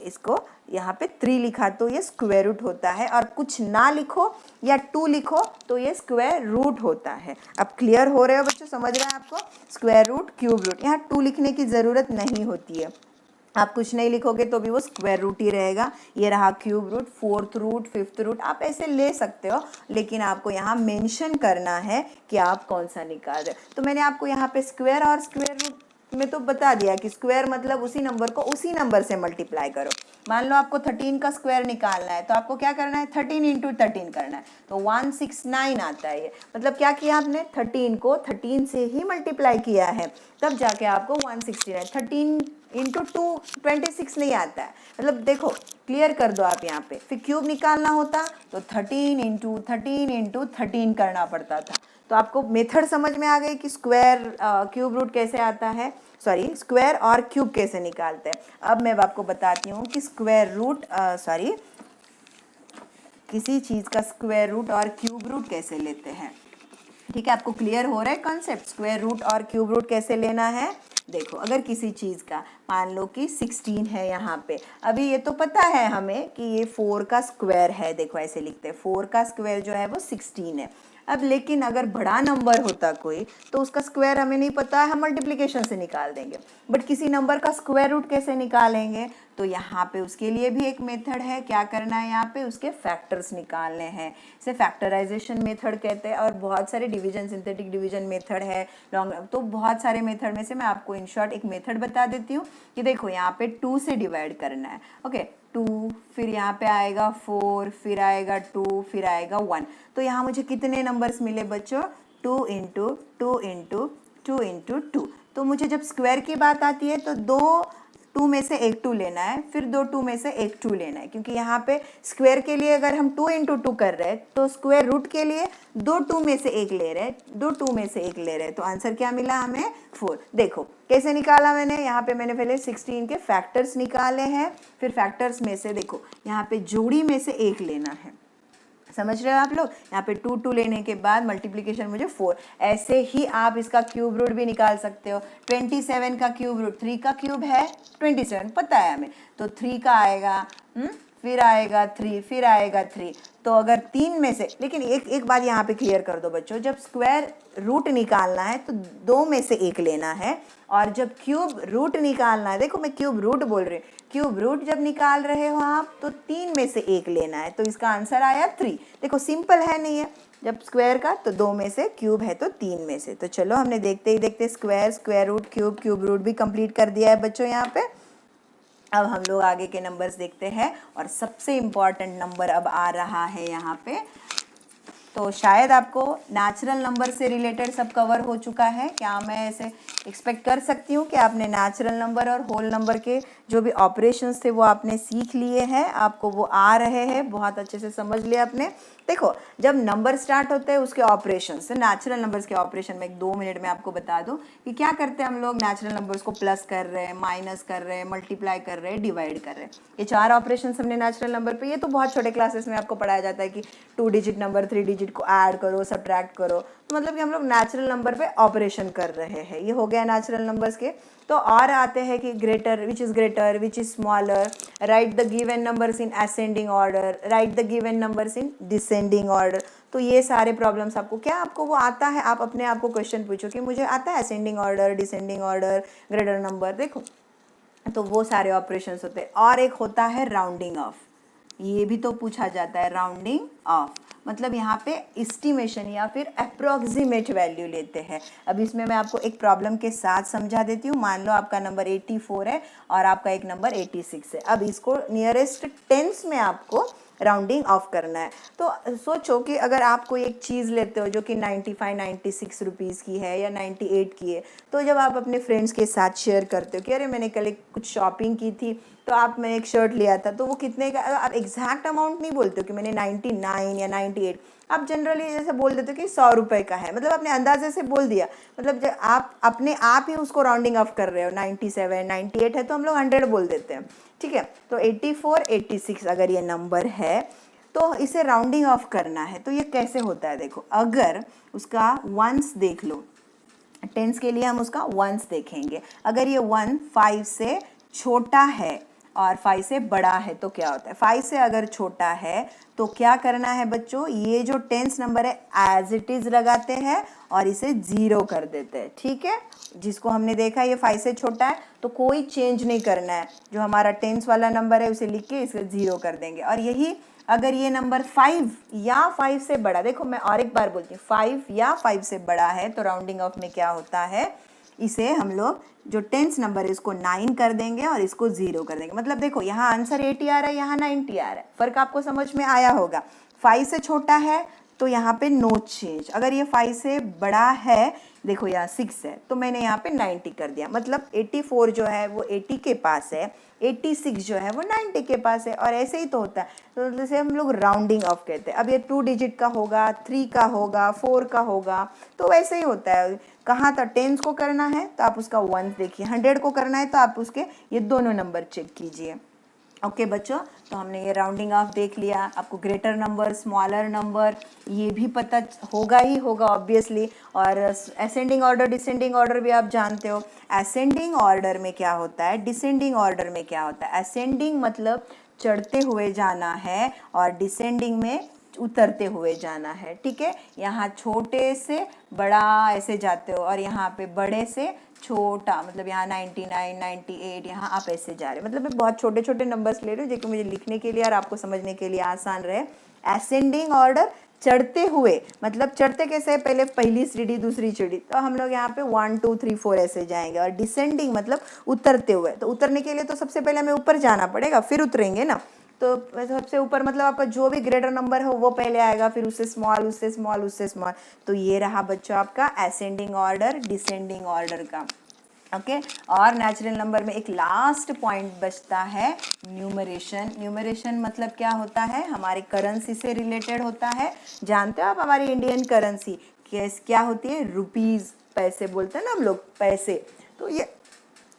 इसको यहाँ पे 3 लिखा तो ये स्क्वायर रूट होता है, और कुछ ना लिखो या 2 लिखो तो ये स्क्वायर रूट होता है। अब क्लियर हो रहे हो बच्चों, समझ रहे हैं आपको? स्क्वायर रूट, क्यूब रूट, यहाँ 2 लिखने की ज़रूरत नहीं होती है, आप कुछ नहीं लिखोगे तो भी वो स्क्वायर रूट ही रहेगा। ये रहा cube root, 4th root, 5th root, आप ऐसे ले सकते हो, लेकिन आपको यहाँ मेंशन करना है कि आप कौन सा निकाल रहे हो। तो मैंने आपको यहाँ पे स्क्वायर और स्क्वायर रूट में तो बता दिया कि स्क्वायर मतलब उसी नंबर को उसी नंबर से मल्टीप्लाई करो। मान लो आपको 13 का स्क्वायर निकालना है, तो आपको क्या करना है, 13 इंटू 13 करना है, तो 169 आता है। ये मतलब क्या किया आपने, 13 को 13 से ही मल्टीप्लाई किया है, तब जाके आपको 169, 13 इंटू 2 26 नहीं आता है। मतलब देखो क्लियर कर दो आप यहाँ पे, फिर क्यूब निकालना होता तो 13 इंटू 13 करना पड़ता था। तो आपको मेथड समझ में आ गई कि स्क्वायर क्यूब रूट कैसे आता है, सॉरी स्क्वायर और क्यूब कैसे निकालते हैं। अब मैं आपको बताती हूँ कि स्क्वायर रूट किसी चीज़ का स्क्वायर रूट और क्यूब रूट कैसे लेते हैं। ठीक है, आपको क्लियर हो रहा है कॉन्सेप्ट, स्क्वायर रूट और क्यूब रूट कैसे लेना है। देखो अगर किसी चीज़ का मान लो कि 16 है यहाँ पे, अभी ये तो पता है हमें कि ये 4 का स्क्वायर है, देखो ऐसे लिखते हैं, 4 का स्क्वायर जो है वो 16 है। अब लेकिन अगर बड़ा नंबर होता कोई तो उसका स्क्वायर हमें नहीं पता है, हम मल्टीप्लिकेशन से निकाल देंगे, बट किसी नंबर का स्क्वायर रूट कैसे निकालेंगे, तो यहाँ पे उसके लिए भी एक मेथड है। क्या करना है, यहाँ पे उसके फैक्टर्स निकालने हैं, इसे फैक्टराइजेशन मेथड कहते हैं, और बहुत सारे डिवीजन, सिंथेटिक डिवीजन मेथड है, लॉन्ग, तो बहुत सारे मेथड में से मैं आपको इन शॉर्ट एक मेथड बता देती हूँ कि देखो यहाँ पे 2 से डिवाइड करना है, ओके 2, फिर यहाँ पे आएगा 4, फिर आएगा 2, फिर आएगा 1। तो यहाँ मुझे कितने नंबर्स मिले बच्चों, 2 इंटू 2 इंटू 2 इंटू 2। तो मुझे जब स्क्वायर की बात आती है तो 2 में से एक 2 लेना है, फिर 2 में से एक 2 लेना है, क्योंकि यहाँ पे स्क्वायर के लिए अगर हम 2 इंटू 2 कर रहे हैं तो स्क्वायर रूट के लिए 2 में से एक ले रहे हैं, 2 में से एक ले रहे हैं, तो आंसर क्या मिला हमें, 4। देखो कैसे निकाला मैंने, यहाँ पे मैंने पहले 16 के फैक्टर्स निकाले हैं, फिर फैक्टर्स में से देखो यहाँ पे जोड़ी में से एक लेना है, समझ रहे हो आप लोग? यहाँ पे 2 2 लेने के बाद मल्टीप्लिकेशन मुझे 4। ऐसे ही आप इसका क्यूब रूट भी निकाल सकते हो। 27 का क्यूब रूट, 3 का क्यूब है 27, पता है हमें, तो 3 का आएगा, फिर आएगा 3, फिर आएगा 3। तो अगर 3 में से, लेकिन एक बात यहाँ पे क्लियर कर दो बच्चों, जब स्क्वायर रूट निकालना है तो 2 में से 1 लेना है, और जब क्यूब रूट निकालना है, देखो मैं क्यूब रूट बोल रही हूँ, क्यूब रूट जब निकाल रहे हो आप तो 3 में से 1 लेना है, तो इसका आंसर आया 3। देखो सिंपल है नहीं है? जब स्क्वायर का तो 2 में से, क्यूब है तो 3 में से। तो चलो हमने देखते ही देखते square, square root, cube, cube root भी कंप्लीट कर दिया है बच्चों यहाँ पे। अब हम लोग आगे के नंबर्स देखते हैं, और सबसे इम्पॉर्टेंट नंबर अब आ रहा है यहाँ पे। तो शायद आपको नेचुरल नंबर से रिलेटेड सब कवर हो चुका है। क्या मैं ऐसे एक्सपेक्ट कर सकती हूँ कि आपने नेचुरल नंबर और होल नंबर के जो भी ऑपरेशंस थे वो आपने सीख लिए हैं, आपको वो आ रहे हैं, बहुत अच्छे से समझ लिया आपने। देखो जब नंबर स्टार्ट होते हैं उसके ऑपरेशन से, नेचुरल नंबर्स के ऑपरेशन में 2 मिनट में आपको बता दूं कि क्या करते हैं हम लोग। नेचुरल नंबर्स को प्लस कर रहे हैं, माइनस कर रहे हैं, मल्टीप्लाई कर रहे हैं, डिवाइड कर रहे हैं, ये 4 ऑपरेशन हमने नेचुरल नंबर पे, ये तो बहुत छोटे क्लासेस में आपको पढ़ाया जाता है कि 2 डिजिट नंबर 3 डिजिट को ऐड करो, सब्ट्रैक्ट करो, तो मतलब कि हम लोग नेचुरल नंबर पे ऑपरेशन कर रहे हैं। ये हो गया नेचुरल नंबर्स के। तो और आते हैं कि greater, which is smaller, right the given numbers in ascending order, right the given numbers in descending order. तो ये सारे प्रॉब्लम्स आपको, क्या आपको वो आता है? आप अपने आप को क्वेश्चन पूछो कि मुझे आता है ascending order, descending order, greater number, देखो तो वो सारे ऑपरेशंस होते हैं। और एक होता है राउंडिंग ऑफ, ये भी तो पूछा जाता है, राउंडिंग ऑफ मतलब यहाँ पे एस्टिमेशन या फिर अप्रोक्सीमेट वैल्यू लेते हैं। अब इसमें मैं आपको एक प्रॉब्लम के साथ समझा देती हूँ। मान लो आपका नंबर 84 है और आपका एक नंबर 86 है। अब इसको नियरेस्ट टेंस में आपको राउंडिंग ऑफ करना है। तो सोचो कि अगर आप कोई एक चीज़ लेते हो जो कि 95 96 रुपीज़ की है या 98 की है, तो जब आप अपने फ्रेंड्स के साथ शेयर करते हो कि अरे मैंने कल एक कुछ शॉपिंग की थी, तो आप, मैं एक शर्ट लिया था, तो वो कितने का, आप एग्जैक्ट अमाउंट नहीं बोलते हो कि मैंने 99 या 98, आप जनरली जैसे बोल देते हो कि 100 रुपये का है, मतलब अपने अंदाजे से बोल दिया, मतलब जब आप अपने आप ही उसको राउंडिंग ऑफ कर रहे हो। 97 98 है तो हम लोग 100 बोल देते हैं, ठीक है। तो 84 86 अगर ये नंबर है तो इसे राउंडिंग ऑफ करना है। तो ये कैसे होता है, देखो अगर उसका वंस देख लो, टेंस के लिए हम उसका वंस देखेंगे। अगर ये 1 5 से छोटा है और 5 से बड़ा है तो क्या होता है? 5 से अगर छोटा है तो क्या करना है बच्चों, ये जो टेंस नंबर है एज इट इज लगाते हैं और इसे 0 कर देते हैं, ठीक है। जिसको हमने देखा ये 5 से छोटा है तो कोई चेंज नहीं करना है, जो हमारा टेंस वाला नंबर है उसे लिख के इसे 0 कर देंगे। और यही अगर ये नंबर 5 या 5 से बड़ा, देखो मैं और एक बार बोलती हूँ, 5 या 5 से बड़ा है तो राउंडिंग ऑफ में क्या होता है, इसे हम लोग जो टेंस नंबर है इसको 9 कर देंगे और इसको 0 कर देंगे। मतलब देखो यहाँ आंसर 80 आ रहा है, यहाँ 90 आ रहा है, फर्क आपको समझ में आया होगा। 5 से छोटा है तो यहाँ पे नो चेंज, अगर ये 5 से बड़ा है, देखो यहाँ 6 है तो मैंने यहाँ पे 90 कर दिया, मतलब 84 जो है वो 80 के पास है, 86 जो है वो 90 के पास है, और ऐसे ही तो होता है। तो जैसे हम लोग राउंडिंग ऑफ कहते हैं। अब ये 2 डिजिट का होगा, 3 का होगा, 4 का होगा, तो वैसे ही होता है। कहाँ तक टेंस को करना है तो आप उसका 1 देखिए, 100 को करना है तो आप उसके ये दोनों नंबर चेक कीजिए। ओके बच्चों, तो हमने ये राउंडिंग ऑफ देख लिया। आपको ग्रेटर नंबर, स्मॉलर नंबर ये भी पता होगा ही होगा ऑब्वियसली, और असेंडिंग ऑर्डर, डिसेंडिंग ऑर्डर भी आप जानते हो। असेंडिंग ऑर्डर में क्या होता है, डिसेंडिंग ऑर्डर में क्या होता है। असेंडिंग मतलब चढ़ते हुए जाना है और डिसेंडिंग में उतरते हुए जाना है, ठीक है। यहाँ छोटे से बड़ा ऐसे जाते हो और यहाँ पे बड़े से छोटा, मतलब यहाँ 99 98, यहाँ आप ऐसे जा रहे हो। मतलब मैं बहुत छोटे छोटे नंबर्स ले रही हूँ जो कि मुझे लिखने के लिए और आपको समझने के लिए आसान रहे। असेंडिंग ऑर्डर चढ़ते हुए, मतलब चढ़ते कैसे है, पहले पहली सीढ़ी दूसरी सीढ़ी, तो हम लोग यहाँ पे 1 2 3 4 ऐसे जाएंगे। और डिसेंडिंग मतलब उतरते हुए, तो उतरने के लिए तो सबसे पहले हमें ऊपर जाना पड़ेगा फिर उतरेंगे ना। तो सबसे ऊपर मतलब आपका जो भी ग्रेटर नंबर हो वो पहले आएगा, फिर उससे स्मॉल, उससे स्मॉल, उससे स्मॉल। तो ये रहा बच्चों आपका असेंडिंग ऑर्डर, डिसेंडिंग ऑर्डर का। ओके और नेचुरल नंबर में एक लास्ट पॉइंट बचता है न्यूमरेशन। न्यूमरेशन मतलब क्या होता है, हमारी करेंसी से रिलेटेड होता है। जानते हो आप हमारी इंडियन करेंसी क्या होती है, रुपीज़, पैसे बोलते हैं ना हम लोग, पैसे। तो ये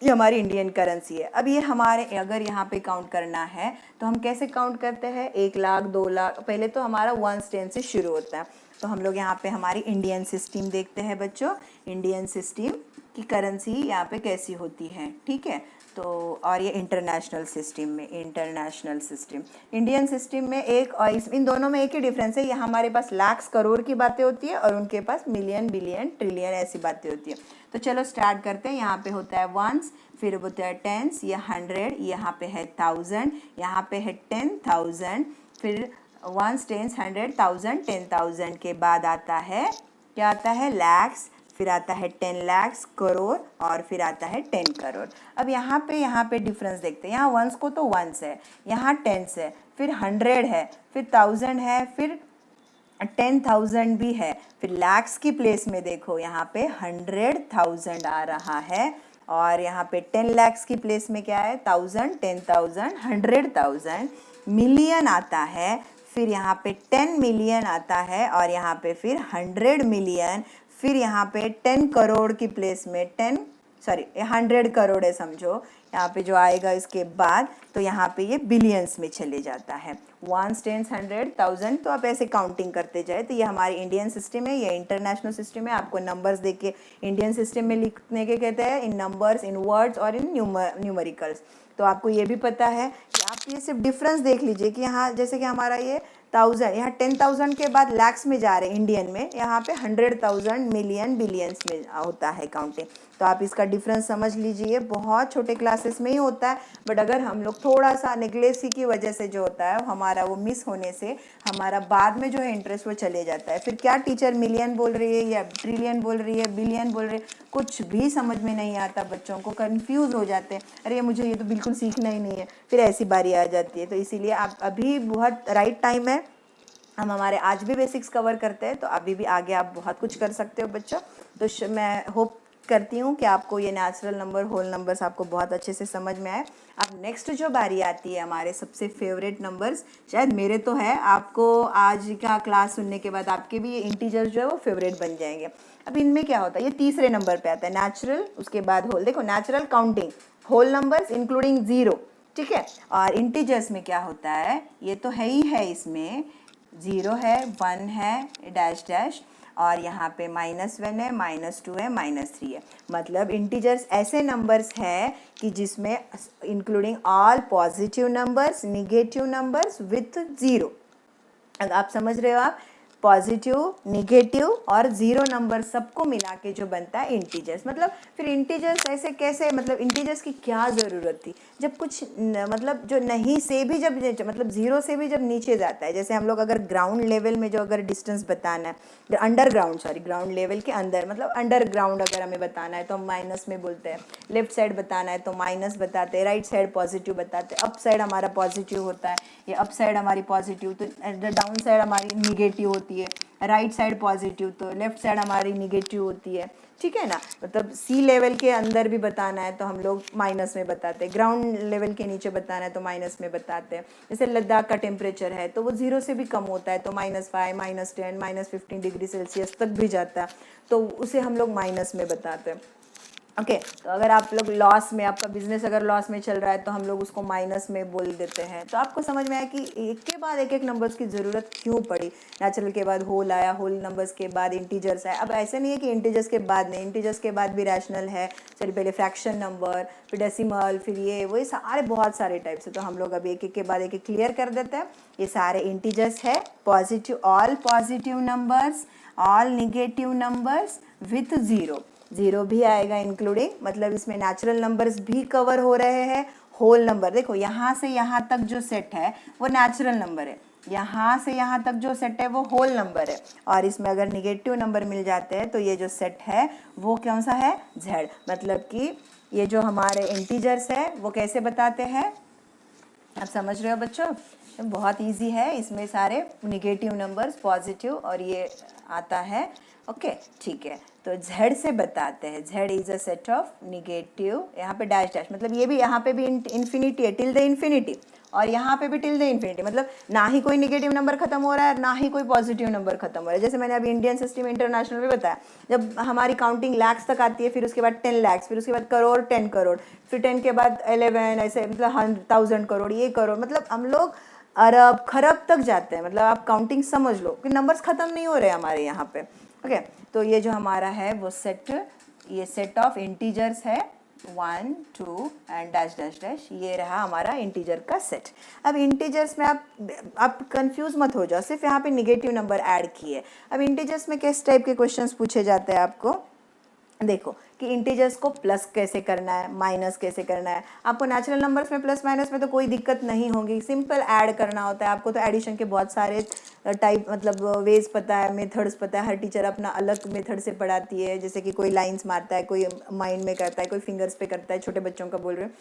ये हमारी इंडियन करेंसी है। अब ये हमारे अगर यहाँ पे काउंट करना है तो हम कैसे काउंट करते हैं, 1 लाख 2 लाख, पहले तो हमारा 1 10 से शुरू होता है। तो हम लोग यहाँ पे हमारी इंडियन सिस्टम देखते हैं बच्चों, इंडियन सिस्टम की करेंसी यहाँ पे कैसी होती है, ठीक है। तो और ये इंटरनेशनल सिस्टम में, इंटरनेशनल सिस्टम, इंडियन सिस्टम में एक और इन दोनों में एक ही डिफरेंस है, ये हमारे पास लाख्स करोड़ की बातें होती है और उनके पास मिलियन बिलियन ट्रिलियन ऐसी बातें होती है। तो चलो स्टार्ट करते हैं। यहाँ पे होता है वंस, फिर होता है टेंस, ये 100, यहाँ पे है 1000, यहाँ पे है 10,000, फिर 1 10 100 1000 10,000 के बाद आता है क्या, आता है लैक्स, फिर आता है 10 लाख्स, करोड़, और फिर आता है 10 करोड़। अब यहाँ पे डिफरेंस देखते हैं। यहाँ वंस को तो वंस है, यहाँ टेंस है, फिर 100 है, फिर 1000 है, फिर 10,000 भी है, फिर लैक्स की प्लेस में देखो यहाँ पे 100,000 आ रहा है, और यहाँ पे 10 लाख्स की प्लेस में क्या है, 1000 10,000 100,000, मिलियन आता है, फिर यहाँ पे 10 मिलियन आता है, और यहाँ पे फिर 100 मिलियन, फिर यहाँ पे 10 करोड़ की प्लेस में 100 करोड़ है समझो, यहाँ पे जो आएगा इसके बाद, तो यहाँ पे ये बिलियंस में चले जाता है, 1 10 100 1000। तो आप ऐसे काउंटिंग करते जाए। तो ये हमारी इंडियन सिस्टम है, ये इंटरनेशनल सिस्टम है। आपको नंबर्स देख के इंडियन सिस्टम में लिखने के कहते हैं, इन नंबर्स, इन वर्ड्स और इन न्यूमेरिकल्स। तो आपको ये भी पता है कि आप ये सिर्फ डिफरेंस देख लीजिए कि यहाँ जैसे कि हमारा ये 1000, यहाँ 10,000 के बाद लैक्स में जा रहे हैं इंडियन में, यहाँ पे 100,000 मिलियन बिलियंस में होता है काउंटिंग। तो आप इसका डिफरेंस समझ लीजिए, बहुत छोटे क्लासेस में ही होता है, बट अगर हम लोग थोड़ा सा नेग्लेसी की वजह से जो होता है हमारा, वो मिस होने से हमारा बाद में जो है इंटरेस्ट वो चले जाता है। फिर क्या टीचर मिलियन बोल रही है या ट्रिलियन बोल रही है, बिलियन बोल रही है, कुछ भी समझ में नहीं आता, बच्चों को कंफ्यूज हो जाते हैं, अरे मुझे ये तो बिल्कुल सीखना ही नहीं है, फिर ऐसी बारी आ जाती है। तो इसीलिए आप अभी बहुत राइट टाइम है, हम हमारे आज भी बेसिक्स कवर करते हैं, तो अभी भी आगे आप बहुत कुछ कर सकते हो बच्चों। तो मैं होप करती हूँ कि आपको ये नेचुरल नंबर, होल नंबर्स आपको बहुत अच्छे से समझ में आए। अब नेक्स्ट जो बारी आती है हमारे सबसे फेवरेट नंबर्स, शायद मेरे तो है, आपको आज का क्लास सुनने के बाद आपके भी ये इंटीजर्स जो है वो फेवरेट बन जाएंगे। अब इनमें क्या होता है, ये तीसरे नंबर पे आता है नेचुरल, उसके बाद होल। देखो natural counting, whole numbers including 0, ठीक है। और इंटीजर्स में क्या होता है, ये तो है ही है, इसमें 0 है, 1 है, डैश डैश, और यहाँ पे -1 है, -2 है, -3 है। मतलब इंटीजर्स ऐसे नंबर्स है कि जिसमें including all positive numbers, negative numbers with 0। अगर आप समझ रहे हो, आप पॉजिटिव, निगेटिव और 0 नंबर सबको मिला के जो बनता है इंटीजर्स। मतलब फिर इंटीजर्स ऐसे कैसे, मतलब इंटीजर्स की क्या ज़रूरत थी, जब कुछ मतलब जो नहीं से भी जब मतलब 0 से भी जब नीचे जाता है, जैसे हम लोग अगर ग्राउंड लेवल में जो अगर डिस्टेंस बताना है, ग्राउंड लेवल के अंदर, मतलब अंडरग्राउंड अगर हमें बताना है तो हम माइनस में बोलते हैं, लेफ्ट साइड बताना है तो माइनस बताते हैं, राइट साइड पॉजिटिव बताते हैं, अप साइड हमारा पॉजिटिव होता है, ये अप साइड हमारी पॉजिटिव, तो डाउन साइड हमारी निगेटिव होती है, राइट साइड पॉजिटिव, तो लेफ्ट साइड हमारी निगेटिव होती है, ठीक है ना। मतलब सी लेवल के अंदर भी बताना है तो हम लोग माइनस में बताते हैं, ग्राउंड लेवल के नीचे बताना है तो माइनस में बताते हैं। जैसे लद्दाख का टेम्परेचर है तो वो 0 से भी कम होता है तो -5, -10, -15 डिग्री सेल्सियस तक भी जाता है, तो उसे हम लोग माइनस में बताते हैं। ओके तो अगर आप लोग लॉस में, आपका बिजनेस अगर लॉस में चल रहा है तो हम लोग उसको माइनस में बोल देते हैं। तो आपको समझ में आया कि एक के बाद एक नंबर्स की ज़रूरत क्यों पड़ी। नेचुरल के बाद होल आया, होल नंबर्स के बाद इंटीजर्स आया। अब ऐसा नहीं है कि इंटीजर्स के बाद नहीं, इंटीजर्स के बाद भी रैशनल है, चलिए पहले फ्रैक्शन नंबर, फिर डेसिमल, फिर ये वही सारे बहुत सारे टाइप्स है। तो हम लोग अभी एक एक के बाद एक क्लियर कर देते हैं। ये सारे इंटीजर्स है, positive, all positive numbers, all negative numbers with 0 भी आएगा इंक्लूडिंग, मतलब इसमें नेचुरल नंबर्स भी कवर हो रहे हैं। होल नंबर देखो, यहाँ से यहाँ तक जो सेट है वो नेचुरल नंबर है, यहाँ से यहाँ तक जो सेट है वो होल नंबर है, और इसमें अगर निगेटिव नंबर मिल जाते हैं तो ये जो सेट है वो कौन सा है, Z। मतलब कि ये जो हमारे इंटीजर्स है वो कैसे बताते हैं, आप समझ रहे हो बच्चों, बहुत इजी है। इसमें सारे निगेटिव नंबर्स, पॉजिटिव और ये आता है। ओके ठीक है, तो z से बताते हैं, z is a set of negative, यहाँ पे डैश डैश मतलब ये भी यहाँ पे भी इन्फिनिटी है, टिल द इन्फिनिटी, और यहाँ पे भी टिल द इन्फिनिटी, मतलब ना ही कोई निगेटिव नंबर खत्म हो रहा है ना ही कोई पॉजिटिव नंबर खत्म हो रहा है। जैसे मैंने अभी इंडियन सिस्टम इंटरनेशनल में बताया, जब हमारी काउंटिंग लैक्स तक आती है, फिर उसके बाद 10 लाख, फिर उसके बाद करोड़, 10 करोड़, फिर 10 के बाद 11, ऐसे मतलब 1000 करोड़, ये करोड़, मतलब हम लोग अरब खरब तक जाते हैं, मतलब आप काउंटिंग समझ लो कि नंबर्स खत्म नहीं हो रहे हमारे यहाँ पे। ओके, तो ये जो हमारा है वो सेट, ये सेट ऑफ इंटीजर्स है 1 2 एंड डैश डैश डैश, ये रहा हमारा इंटीजर का सेट। अब इंटीजर्स में आप कंफ्यूज मत हो जाओ, सिर्फ यहाँ पे निगेटिव नंबर ऐड किए। अब इंटीजर्स में किस टाइप के क्वेश्चंस पूछे जाते हैं आपको, देखो कि इंटीजर्स को प्लस कैसे करना है, माइनस कैसे करना है। आपको नेचुरल नंबर्स में प्लस माइनस में तो कोई दिक्कत नहीं होगी, सिंपल ऐड करना होता है। आपको तो एडिशन के बहुत सारे टाइप मतलब वेज पता है, मेथड्स पता है, हर टीचर अपना अलग मेथड से पढ़ाती है, जैसे कि कोई लाइंस मारता है, कोई माइंड में करता है, कोई फिंगर्स पे करता है, छोटे बच्चों का बोल रहे हो।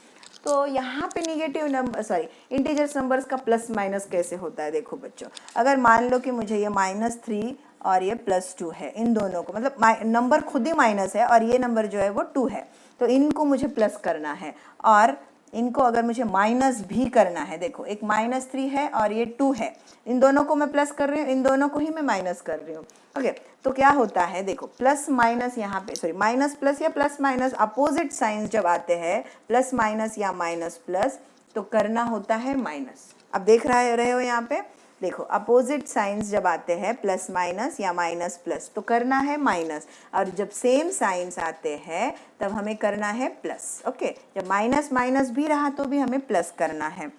तो यहाँ पे निगेटिव नंबर इंटीजर्स नंबर्स का प्लस माइनस कैसे होता है, देखो बच्चों, अगर मान लो कि मुझे ये -3 और ये +2 है, इन दोनों को मतलब नंबर खुद ही माइनस है और ये नंबर जो है वो 2 है, तो इनको मुझे प्लस करना है, और इनको अगर मुझे माइनस भी करना है, देखो एक -3 है और ये 2 है, इन दोनों को मैं प्लस कर रही हूँ, इन दोनों को ही मैं माइनस कर रही हूँ। ओके, तो क्या होता है, देखो प्लस माइनस यहाँ पे माइनस प्लस या प्लस माइनस अपोजिट साइंस जब आते हैं, प्लस माइनस या माइनस प्लस, तो करना होता है माइनस। अब देख रहे हो यहाँ पे, देखो अपोजिट साइंस जब आते हैं प्लस माइनस या माइनस प्लस, तो करना है माइनस, और जब सेम साइंस आते हैं तब हमें करना है प्लस। ओके, जब माइनस माइनस भी रहा तो भी हमें प्लस करना है।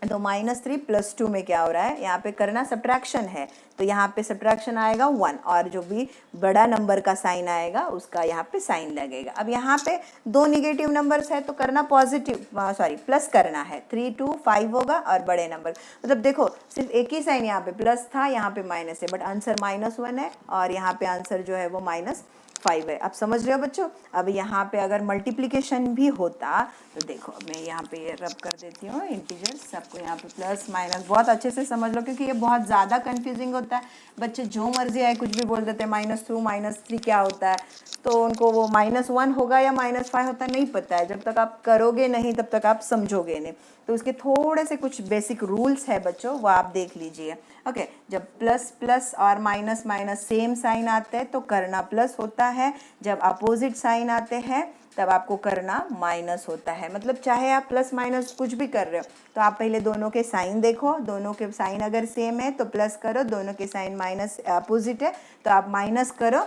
तो -3 + 2 में क्या हो रहा है, यहाँ पे करना सब्ट्रैक्शन है, तो यहाँ पे सब्ट्रैक्शन आएगा 1, और जो भी बड़ा नंबर का साइन आएगा उसका यहाँ पे साइन लगेगा। अब यहाँ पे दो निगेटिव नंबर्स है तो करना प्लस करना है, 3 2 5 होगा, और बड़े नंबर मतलब देखो सिर्फ एक ही साइन, यहाँ पे प्लस था, यहाँ पे माइनस है, बट आंसर -1 है, और यहाँ पे आंसर जो है वो -5 है। आप समझ रहे हो बच्चों। अब यहाँ पे अगर मल्टीप्लिकेशन भी होता तो देखो मैं यहाँ पे ये रब कर देती हूँ इंटीजर्स, सबको यहाँ पे प्लस माइनस बहुत अच्छे से समझ लो, क्योंकि ये बहुत ज़्यादा कंफ्यूजिंग होता है। बच्चे जो मर्जी आए कुछ भी बोल देते हैं, -2 -3 क्या होता है, तो उनको वो -1 होगा या -5 होता है नहीं पता है। जब तक आप करोगे नहीं तब तक आप समझोगे नहीं। तो उसके थोड़े से कुछ बेसिक रूल्स है बच्चों, वो आप देख लीजिए। ओके, जब प्लस प्लस और माइनस माइनस सेम साइन आते हैं तो करना प्लस होता है, जब अपोजिट साइन आते हैं तब आपको करना माइनस होता है। मतलब चाहे आप प्लस माइनस कुछ भी कर रहे हो, तो आप पहले दोनों के साइन देखो, दोनों के साइन अगर सेम है तो प्लस करो, दोनों के साइन माइनस अपोजिट है तो आप माइनस करो,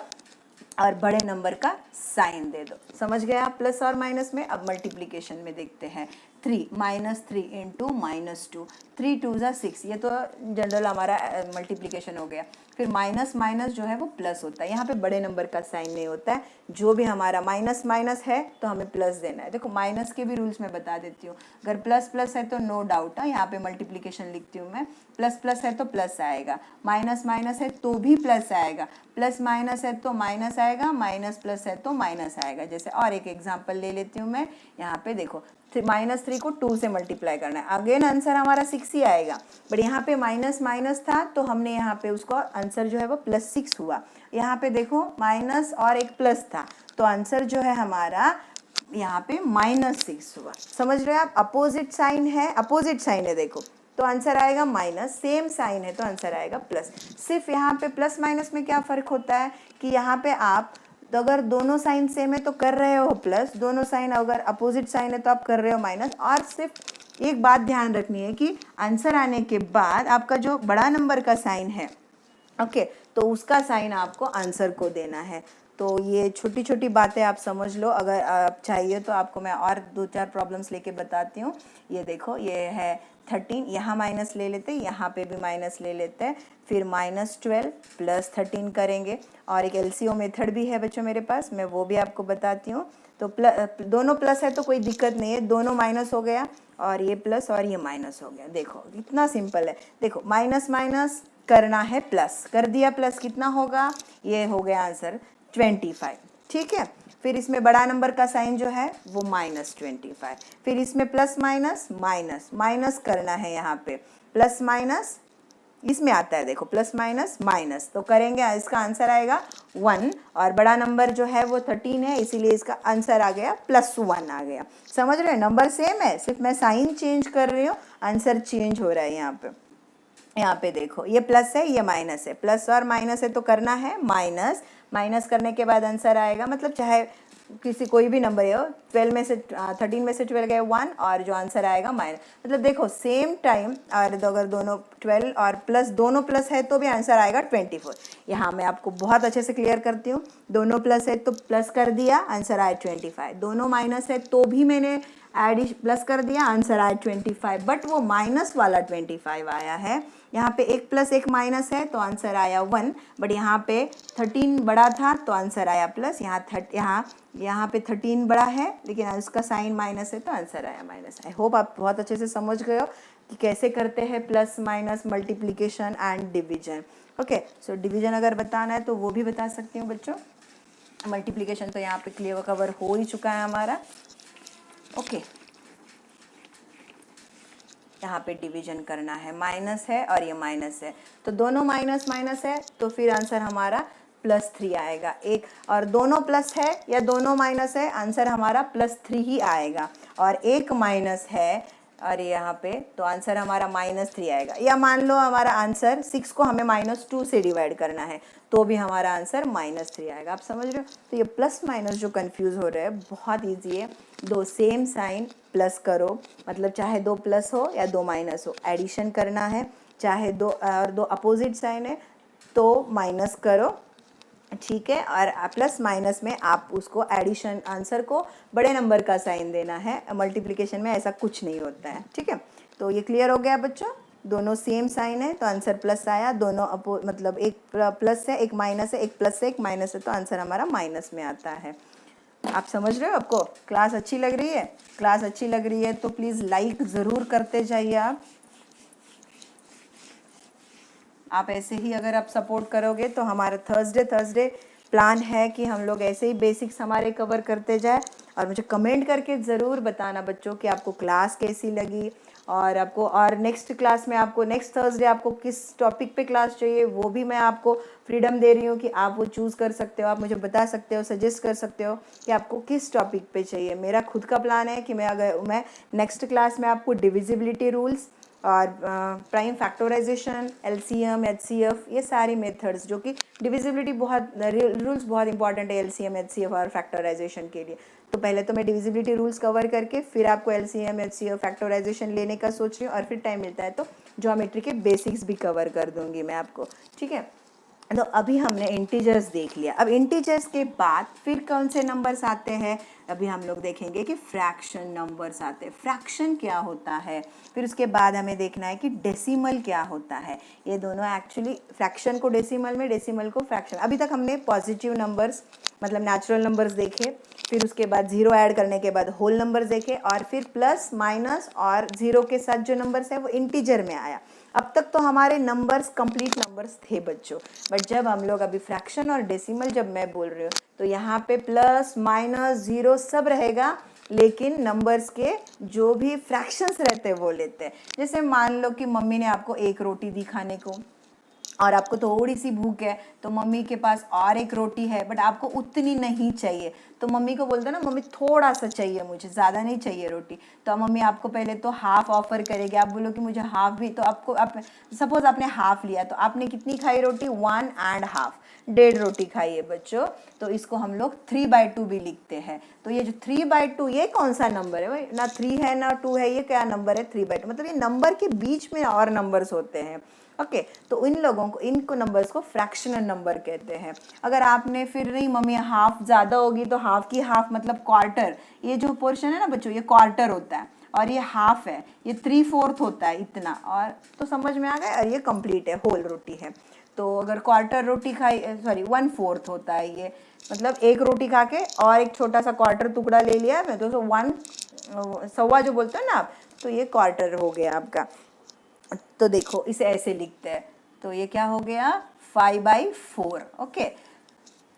और बड़े नंबर का साइन दे दो। समझ गए आप प्लस और माइनस में। अब मल्टीप्लिकेशन में देखते हैं, 3 -3 इंटू -2, 3 2 ज़ा 6, ये तो जनरल हमारा मल्टीप्लिकेशन हो गया। फिर माइनस माइनस जो है वो प्लस होता है, यहाँ पे बड़े नंबर का साइन नहीं होता है। जो भी हमारा माइनस माइनस है तो हमें प्लस देना है। देखो माइनस के भी रूल्स मैं बता देती हूँ। अगर प्लस प्लस है तो नो डाउट है, यहाँ पे मल्टीप्लिकेशन लिखती हूँ मैं, प्लस प्लस है तो प्लस आएगा, माइनस माइनस है तो भी प्लस आएगा, प्लस माइनस है तो माइनस आएगा, माइनस प्लस है तो माइनस आएगा। जैसे और एक एग्जांपल ले लेती हूँ मैं, यहाँ पे देखो -3 को 2 से मल्टीप्लाई करना है, अगेन आंसर हमारा 6 ही आएगा, बट यहाँ पे माइनस माइनस था तो हमने यहाँ पे उसको आंसर जो है वो +6 हुआ। यहाँ पे देखो माइनस और एक प्लस था तो आंसर जो है हमारा यहाँ पे -6 हुआ। समझ रहे हैं आप, अपोजिट साइन है देखो, तो आंसर आएगा माइनस, सेम साइन है तो आंसर आएगा प्लस। सिर्फ यहाँ पे प्लस माइनस में क्या फ़र्क होता है कि यहाँ पे आप तो अगर दोनों साइन सेम है तो कर रहे हो प्लस, दोनों साइन अगर अपोजिट साइन है तो आप कर रहे हो माइनस। और सिर्फ एक बात ध्यान रखनी है कि आंसर आने के बाद आपका जो बड़ा नंबर का साइन है, ओके, तो उसका साइन आपको आंसर को देना है। तो ये छोटी छोटी बातें आप समझ लो, अगर आप चाहिए तो आपको मैं और 2-4 प्रॉब्लम्स लेके बताती हूँ। ये देखो, ये है 13, यहाँ माइनस ले लेते, यहाँ पे भी माइनस ले लेते हैं, फिर -12 + 13 करेंगे। और एक LCO मेथड भी है बच्चों मेरे पास, मैं वो भी आपको बताती हूँ। तो दोनों प्लस है तो कोई दिक्कत नहीं है, दोनों माइनस हो गया और ये प्लस और ये माइनस हो गया। देखो इतना सिंपल है। देखो माइनस माइनस करना है प्लस, कर दिया प्लस, कितना होगा, ये हो गया आंसर 25। ठीक है, फिर इसमें बड़ा नंबर का साइन जो है वो -25, फिर इसमें प्लस माइनस माइनस माइनस करना है, यहाँ पे प्लस माइनस इसमें आता है, देखो प्लस माइनस माइनस, तो करेंगे इसका आंसर आएगा 1, और बड़ा नंबर जो है वो 13 है, इसीलिए इसका आंसर आ गया +1 आ गया। समझ रहे हो, नंबर सेम है, सिर्फ मैं साइन चेंज कर रही हूँ, आंसर चेंज हो रहा है यहाँ पे। यहाँ पे देखो ये प्लस है, ये माइनस है, प्लस और माइनस है तो करना है माइनस, माइनस करने के बाद आंसर आएगा, मतलब चाहे किसी कोई भी नंबर हो, 12 में से 13 में से 12 गए 1, और जो आंसर आएगा माइनस, मतलब देखो सेम टाइम, और अगर दोनों 12 और प्लस दोनों प्लस है तो भी आंसर आएगा 24। यहाँ मैं आपको बहुत अच्छे से क्लियर करती हूँ, दोनों प्लस है तो प्लस कर दिया, आंसर आया 25, दोनों माइनस है तो भी मैंने प्लस कर दिया, आंसर आया 25, बट वो माइनस वाला 25 आया है। यहाँ पे एक प्लस एक माइनस है तो आंसर आया 1, बट यहाँ पे 13 बड़ा था तो आंसर आया प्लस, यहाँ पे 13 बड़ा है लेकिन उसका साइन माइनस है तो आंसर आया माइनस। आई होप आप बहुत अच्छे से समझ गए हो कि कैसे करते हैं plus minus, multiplication and division. Okay, so division अगर बताना है तो वो भी बता सकती हूँ बच्चों, मल्टीप्लिकेशन तो यहाँ पे क्लियर कवर हो ही चुका है हमारा। ओके, यहाँ पे डिवीजन करना है, माइनस है और ये माइनस है, तो दोनों माइनस माइनस है तो फिर आंसर हमारा +3 आएगा। एक और दोनों प्लस है या दोनों माइनस है, आंसर हमारा +3 ही आएगा, और एक माइनस है और यहाँ पे तो आंसर हमारा -3 आएगा। या मान लो हमारा आंसर 6 को हमें -2 से डिवाइड करना है तो भी हमारा आंसर -3 आएगा। आप समझ रहे हो, तो ये प्लस माइनस जो कंफ्यूज हो रहा है बहुत ईजी है, दो सेम साइन प्लस करो, मतलब चाहे दो प्लस हो या दो माइनस हो, एडिशन करना है, चाहे दो अपोजिट साइन है तो माइनस करो, ठीक है, और प्लस माइनस में आप उसको एडिशन आंसर को बड़े नंबर का साइन देना है, मल्टीप्लिकेशन में ऐसा कुछ नहीं होता है, ठीक है। तो ये क्लियर हो गया बच्चों, दोनों सेम साइन है तो आंसर प्लस आया, दोनों मतलब एक प्लस है एक माइनस है, एक प्लस है एक माइनस है तो आंसर हमारा माइनस में आता है। आप समझ रहे हो, आपको क्लास अच्छी लग रही है? क्लास अच्छी लग रही है तो प्लीज़ लाइक ज़रूर करते जाइए। आप ऐसे ही अगर आप सपोर्ट करोगे तो हमारा थर्सडे प्लान है कि हम लोग ऐसे ही बेसिक्स हमारे कवर करते जाए, और मुझे कमेंट करके ज़रूर बताना बच्चों कि आपको क्लास कैसी लगी, और आपको और नेक्स्ट क्लास में आपको नेक्स्ट थर्सडे आपको किस टॉपिक पे क्लास चाहिए वो भी मैं आपको फ्रीडम दे रही हूँ कि आप वो चूज़ कर सकते हो, आप मुझे बता सकते हो, सजेस्ट कर सकते हो कि आपको किस टॉपिक पे चाहिए। मेरा खुद का प्लान है कि मैं नेक्स्ट क्लास में आपको डिविजिबिलिटी रूल्स और प्राइम फैक्टराइजेशन, एलसीएम, एचसीएफ, ये सारी मेथड्स जो कि डिविजिबिलिटी रूल्स बहुत इंपॉर्टेंट है एलसीएम, एचसीएफ और फैक्टराइजेशन के लिए। तो पहले तो मैं डिविजिबिलिटी रूल्स कवर करके फिर आपको एलसीएम, एचसीएफ, फैक्टराइजेशन लेने का सोच रही हूँ, और फिर टाइम मिलता है तो ज्योमेट्री के बेसिक्स भी कवर कर दूंगी मैं आपको, ठीक है। तो अभी हमने इंटीजर्स देख लिया, अब इंटीजर्स के बाद फिर कौन से नंबर्स आते हैं, अभी हम लोग देखेंगे कि फ्रैक्शन नंबर्स आते हैं, फ्रैक्शन क्या होता है, फिर उसके बाद हमें देखना है कि डेसिमल क्या होता है। ये दोनों एक्चुअली फ्रैक्शन को डेसिमल में, डेसिमल को फ्रैक्शन। अभी तक हमने पॉजिटिव नंबर्स मतलब नेचुरल नंबर्स देखे, फिर उसके बाद जीरो ऐड करने के बाद होल नंबर्स देखे, और फिर प्लस माइनस और जीरो के साथ जो नंबर्स है वो इंटीजर में आया। अब तक तो हमारे नंबर्स कंप्लीट नंबर्स थे बच्चों, बट जब हम लोग अभी फ्रैक्शन और डेसिमल जब मैं बोल रही हूँ तो यहाँ पे प्लस माइनस जीरो सब रहेगा, लेकिन नंबर्स के जो भी फ्रैक्शंस रहते हैं वो लेते हैं। जैसे मान लो कि मम्मी ने आपको एक रोटी दी खाने को, और आपको थोड़ी सी भूख है तो मम्मी के पास और एक रोटी है, बट आपको उतनी नहीं चाहिए, तो मम्मी को बोलते ना मम्मी थोड़ा सा चाहिए, मुझे ज़्यादा नहीं चाहिए रोटी, तो मम्मी आपको पहले तो हाफ ऑफर करेगी, आप बोलो कि मुझे हाफ भी, तो आपको सपोज आपने हाफ लिया तो आपने कितनी खाई रोटी, 1.5, 1.5 रोटी खाई है बच्चों, तो इसको हम लोग 3/2 भी लिखते हैं। तो ये जो 3/2 ये कौन सा नंबर है भाई, ना 3 है ना 2 है, ये क्या नंबर है, 3/2, मतलब ये नंबर के बीच में और नंबर्स होते हैं। ओके, तो इनको नंबर्स को फ्रैक्शनल नंबर कहते हैं। अगर आपने फिर नहीं मम्मी हाफ ज़्यादा होगी तो हाफ की हाफ मतलब क्वार्टर, ये जो पोर्शन है ना बच्चों ये क्वार्टर होता है, और ये हाफ है, ये 3/4 होता है इतना, और तो समझ में आ गया, और ये कंप्लीट है, होल रोटी है। तो अगर क्वार्टर रोटी खाई, सॉरी 1/4 होता है ये, मतलब एक रोटी खा के और एक छोटा सा क्वार्टर टुकड़ा ले लिया मैं तो 1 सवा जो बोलते हैं ना आप, तो ये क्वार्टर हो गया आपका। तो देखो इसे ऐसे लिखते हैं, तो ये क्या हो गया 5/4। ओके,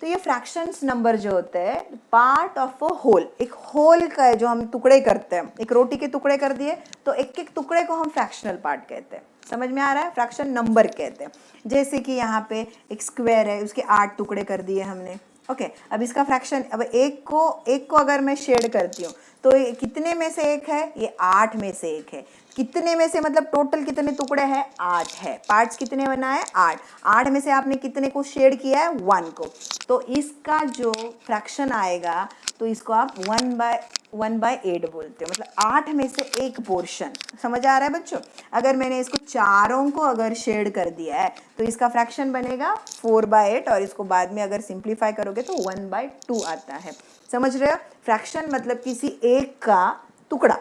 तो ये फ्रैक्शंस नंबर जो होते हैं पार्ट ऑफ अ होल, एक होल का है जो हम टुकड़े करते हैं, एक रोटी के टुकड़े कर दिए तो एक एक टुकड़े को हम फ्रैक्शनल पार्ट कहते हैं। समझ में आ रहा है? फ्रैक्शन नंबर कहते हैं। जैसे कि यहाँ पे एक स्क्वायर है, उसके 8 टुकड़े कर दिए हमने। ओके, अब इसका फ्रैक्शन, अब एक को अगर मैं शेड करती हूँ तो ये कितने में से एक है? ये 8 में से एक है। कितने में से मतलब टोटल कितने टुकड़े हैं? 8 है। पार्ट्स कितने बनाए? 8। 8 में से आपने कितने को शेड किया है? 1 को। तो इसका जो फ्रैक्शन आएगा तो इसको आप 1/8 बोलते हो, मतलब 8 में से एक पोर्शन। समझ आ रहा है बच्चों? अगर मैंने इसको चारों को अगर शेड कर दिया है तो इसका फ्रैक्शन बनेगा 4/8 और इसको बाद में अगर सिंप्लीफाई करोगे तो 1/2 आता है। समझ रहे हो? फ्रैक्शन मतलब किसी एक का टुकड़ा